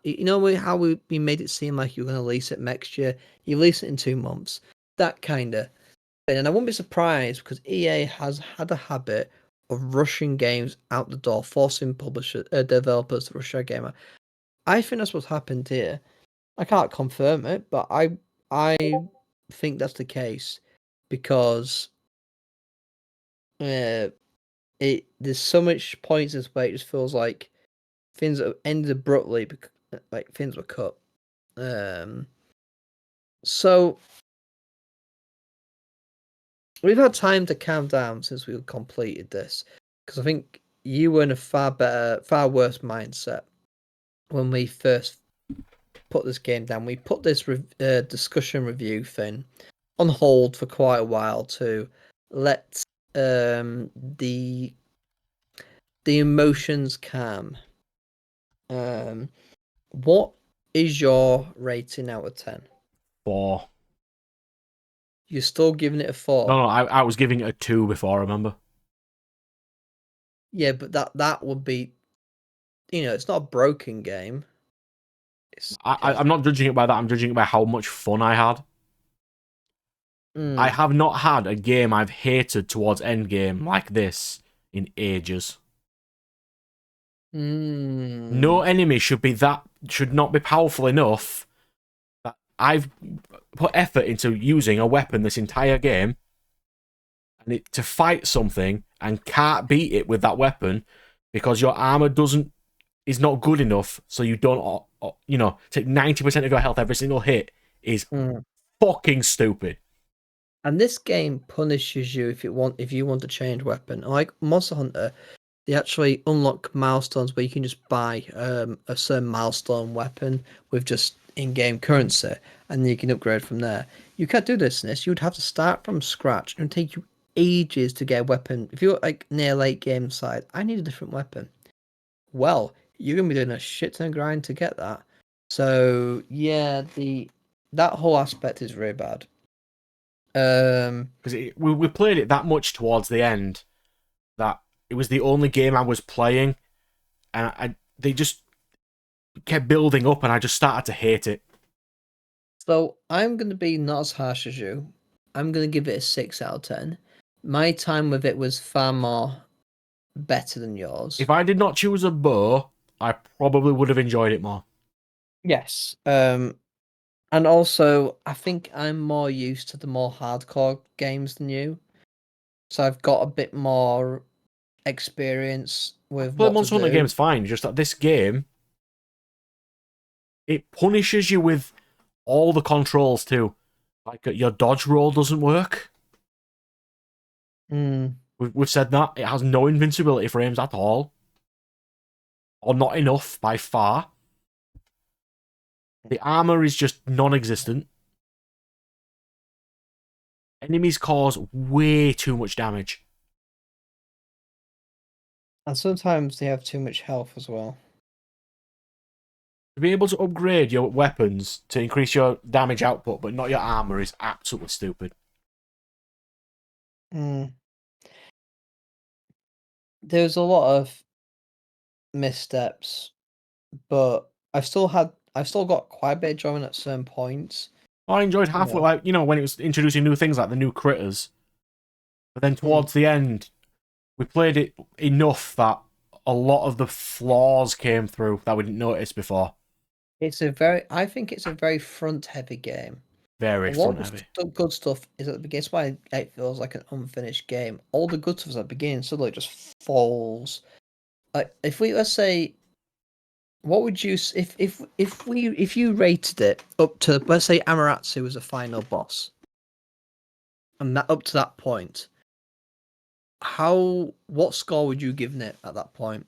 How we made it seem like you're going to release it next year. You release it in 2 months, that kind of thing." And I wouldn't be surprised because EA has had a habit of rushing games out the door, forcing developers to rush their game out. I think that's what's happened here. I can't confirm it, but I think that's the case because uh, there's so much points this way. It just feels like things ended abruptly because like things were cut. So we've had time to calm down since we completed this, because I think you were in a far worse mindset when we first put this game down. We put this discussion review thing on hold for quite a while to let the emotions calm. What is your rating out of 10? 4. You're still giving it a 4? No, I was giving it a 2 before, remember? Yeah, but that would be, it's not a broken game. I'm not judging it by that. I'm judging it by how much fun I had. I Mm. have not had a game I've hated towards endgame like this in ages. No enemy should not be powerful enough that I've put effort into using a weapon this entire game, and to fight something and can't beat it with that weapon because your armor is not good enough, so you don't take 90% of your health every single hit is fucking stupid. And this game punishes you if you want to change weapon. Like Monster Hunter, they actually unlock milestones where you can just buy a certain milestone weapon with just in-game currency, and then you can upgrade from there. You can't do this in this. You'd have to start from scratch. It would take you ages to get a weapon. If you're like near late game side, I need a different weapon. Well, you're gonna be doing a shit ton of grind to get that. So yeah, that whole aspect is really bad. Because we played it that much towards the end that it was the only game I was playing, and they just kept building up, and I just started to hate it. So I'm going to be not as harsh as you. I'm going to give it a 6 out of 10. My time with it was far more better than yours. If I did not choose a bow, I probably would have enjoyed it more. Yes. And also, I think I'm more used to the more hardcore games than you. So I've got a bit more experience with But what to Monster Hunter do. game's fine, just that this game, it punishes you with all the controls too. Like your dodge roll doesn't work. We've said that. It has no invincibility frames at all. Or not enough by far. The armor is just non-existent. Enemies cause way too much damage. And sometimes they have too much health as well. To be able to upgrade your weapons to increase your damage output, but not your armor, is absolutely stupid. There's a lot of missteps, but I've still got quite a bit of enjoyment at certain points. I enjoyed halfway, when it was introducing new things like the new critters. But then towards the end, we played it enough that a lot of the flaws came through that we didn't notice before. I think it's a very front-heavy game. Very front heavy. The good stuff is at the beginning. That's why it feels like an unfinished game. All the good stuff is at the beginning, suddenly it just falls. Like let's say, what would you if you rated it up to, let's say Amaterasu was a final boss, and that up to that point, what score would you give it at that point?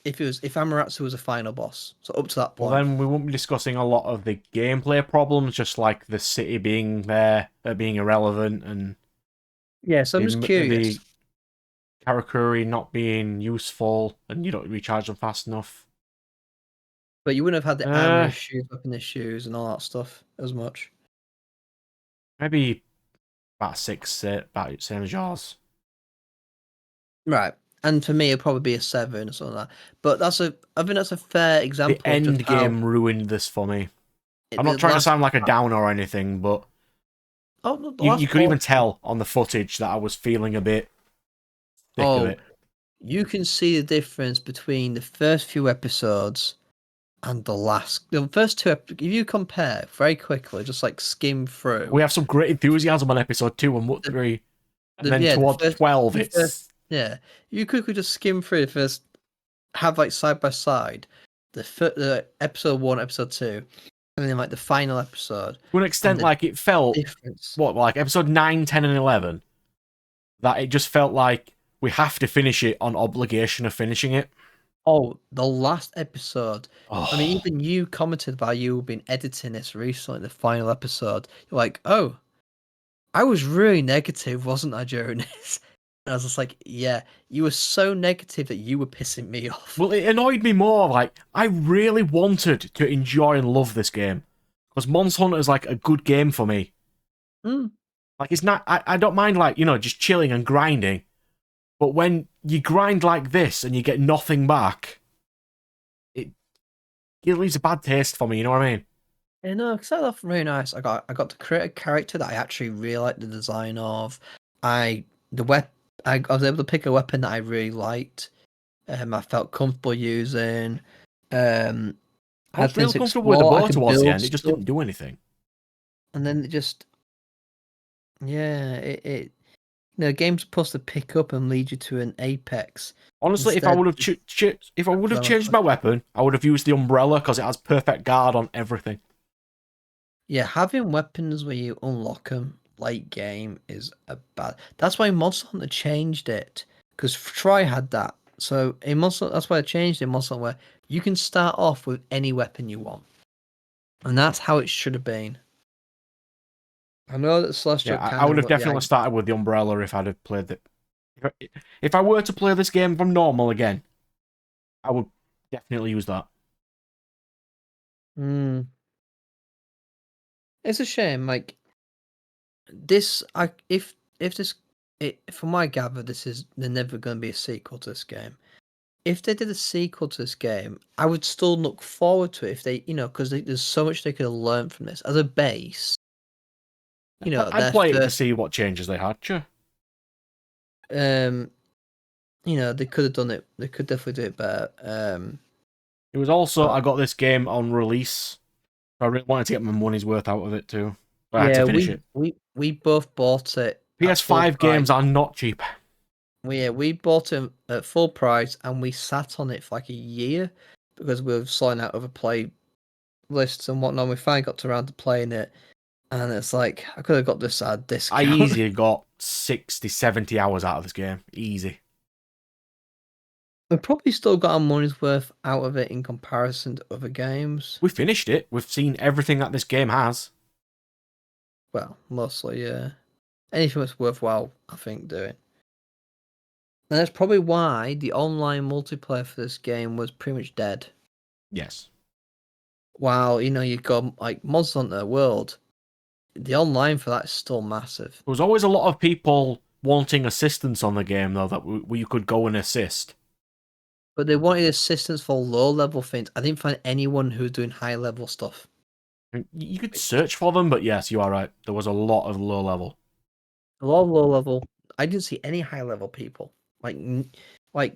If Amaterasu was a final boss, so up to that point. Well, then we won't be discussing a lot of the gameplay problems, just like the city being there, being irrelevant, and so I'm just curious. The Karakuri not being useful, and you don't recharge them fast enough. But you wouldn't have had the armor issues, weapon issues, and all that stuff as much. Maybe about 6, about same as yours. Right. And for me, it'd probably be a 7 or something like that. But I think that's a fair example. The end game ruined this for me. I'm not trying to sound like a downer or anything, but you could even tell on the footage that I was feeling a bit sick of it. You can see the difference between the first few episodes and the first 2. If you compare very quickly, just like skim through, we have some great enthusiasm on episode 2 and 3, and then towards 12, it's you quickly just skim through the first have like side by side the episode 1, episode 2, and then like the final episode. To an And extent, the like it felt difference. like episode 9, 10, and 11. That it just felt like we have to finish it on obligation of finishing it. Oh, the last episode. Oh. I mean, even you commented about you been editing this recently, the final episode. You're like, oh, I was really negative, wasn't I, during this? And I was just like, yeah, you were so negative that you were pissing me off. Well, it annoyed me more. Like, I really wanted to enjoy and love this game. Because Monster Hunter is like a good game for me. Mm. Like, it's not, I don't mind, like, just chilling and grinding. But when you grind like this and you get nothing back, it leaves a bad taste for me, you know what I mean? Yeah, no, because that was really nice. I got to create a character that I actually really liked the design of. I was able to pick a weapon that I really liked. I felt comfortable using. I was real comfortable with the bow towards the end. It just didn't do anything. And then it just, yeah, it game's supposed to pick up and lead you to an apex. Honestly, if I would have changed my weapon, I would have used the umbrella because it has perfect guard on everything. Yeah, having weapons where you unlock them late game is a bad. That's why Monster Hunter changed it, because Troy had that. So in Monster, that's why I changed it in Monster Hunter, where you can start off with any weapon you want, and that's how it should have been. I know that Celestial. Yeah, I would have definitely started with the umbrella if I'd have played it. If I were to play this game from normal again, I would definitely use that. It's a shame. Like this, from what I gather, there's never going to be a sequel to this game. If they did a sequel to this game, I would still look forward to it. If they, because there's so much they could have learned from this as a base. I'd play it to see what changes they had. Sure. They could have done it. They could definitely do it better. It was also I got this game on release. I really wanted to get my money's worth out of it too. But I had to finish it. We both bought it. PS5 games are not cheap. We bought it at full price and we sat on it for like a year because we were sorting out other play lists and whatnot. We finally got around to playing it, and it's like I could have got this at a discount. I easily got 60, 70 hours out of this game. Easy. We've probably still got our money's worth out of it in comparison to other games. We finished it. We've seen everything that this game has. Well, mostly, yeah. Anything that's worthwhile, I think, doing. And that's probably why the online multiplayer for this game was pretty much dead. Yes. While, you got, like, Monster Hunter World, the online for that is still massive. There was always a lot of people wanting assistance on the game, though, that where you could go and assist. But they wanted assistance for low-level things. I didn't find anyone who was doing high-level stuff. You could search for them, but yes, you are right. There was a lot of low-level. A lot of low-level. I didn't see any high-level people. Like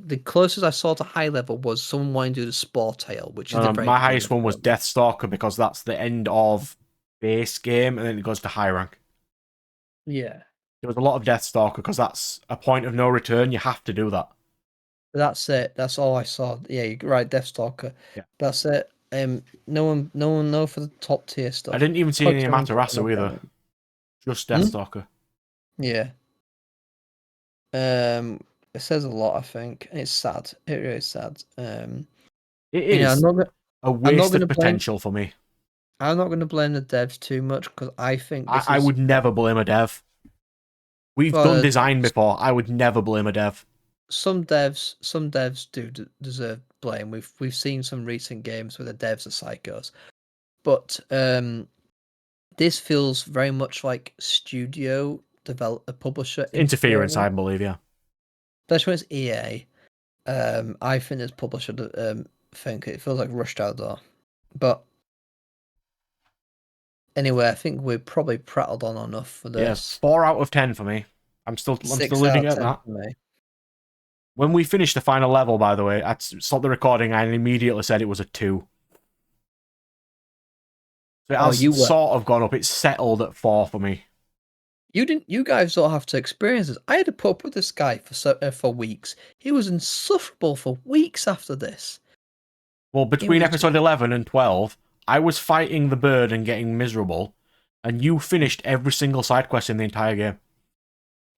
the closest I saw to high-level was someone wanting to do the Spore Tail, which is the very my highest one was Deathstalker, because that's the end of base game, and then it goes to high rank. Yeah. There was a lot of Deathstalker, because that's a point of no return. You have to do that. That's it. That's all I saw. Yeah, you're right, Deathstalker. Yeah. That's it. No one know for the top tier stuff. I didn't even see any Amaterasu either. Just Deathstalker. Yeah. It says a lot, I think. It's sad. It really is sad. It is a waste of potential for me. I'm not going to blame the devs too much because I think I would never blame a dev. We've done design before. I would never blame a dev. Some devs do deserve blame. We've seen some recent games where the devs are psychos, but this feels very much like studio publisher interference. I believe, yeah. Especially when it's EA. I think it's publisher think it feels like rushed out there, but anyway, I think we're probably prattled on enough for this. Yes, 4 out of 10 for me. I'm still leaving it at that. When we finished the final level, by the way, I stopped the recording and immediately said it was a 2. So it has sort of gone up. It's settled at 4 for me. You didn't. You guys don't have to experience this. I had to put up with this guy for weeks. He was insufferable for weeks after this. Well, It between was episode 11 and 12, I was fighting the bird and getting miserable, and you finished every single side quest in the entire game.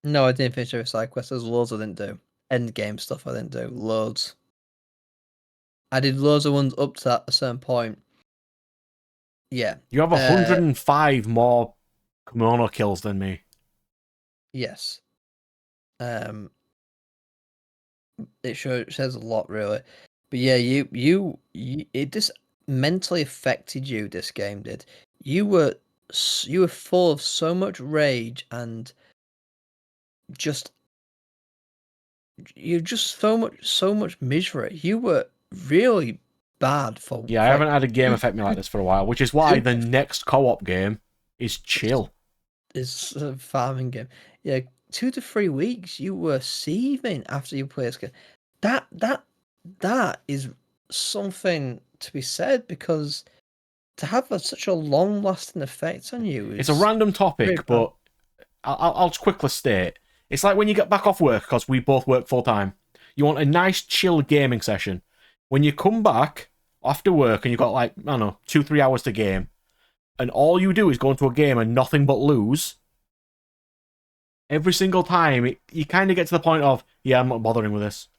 No, I didn't finish every side quest. There's loads I didn't do. End game stuff I didn't do. Loads. I did loads of ones up to that, a certain point. Yeah. You have 105 more kimono kills than me. Yes. It says a lot, really. But yeah, you it just mentally affected you. This game did. You were full of so much rage and just just so much misery. You were really bad for Yeah, I haven't had a game affect me like this for a while, which is why the two- next co-op game is chill. It's a farming game. Yeah, 2 to 3 weeks you were seething after you played this game. That is something to be said, because to have such a long lasting effect on you It's a is random very topic, bad. but I'll just quickly state. It's like when you get back off work, because we both work full time. You want a nice, chill gaming session. When you come back after work and you've got, like, I don't know, 2-3 hours to game, and all you do is go into a game and nothing but lose, every single time, you kind of get to the point of, yeah, I'm not bothering with this.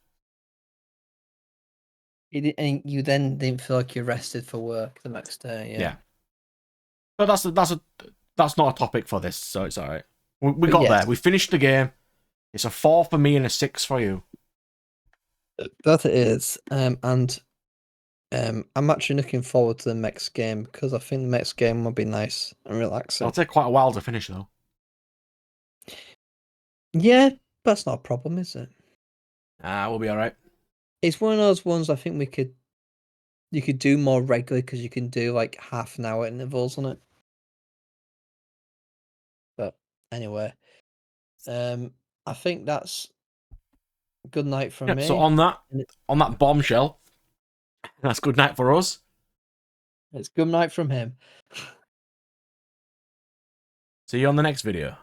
And you then didn't feel like you rested for work the next day. Yeah. But that's not a topic for this, so it's alright. We But got yes, there. We finished the game. It's a 4 for me and a 6 for you. that it is. And I'm actually looking forward to the next game, because I think the next game will be nice and relaxing. It'll take quite a while to finish, though. Yeah, that's not a problem, is it? We'll be alright. It's one of those ones I think you could do more regularly, because you can do like half an hour intervals on it. But anyway, I think that's good night from Yep, me. so on that bombshell, that's good night for us. It's good night from him. See you on the next video.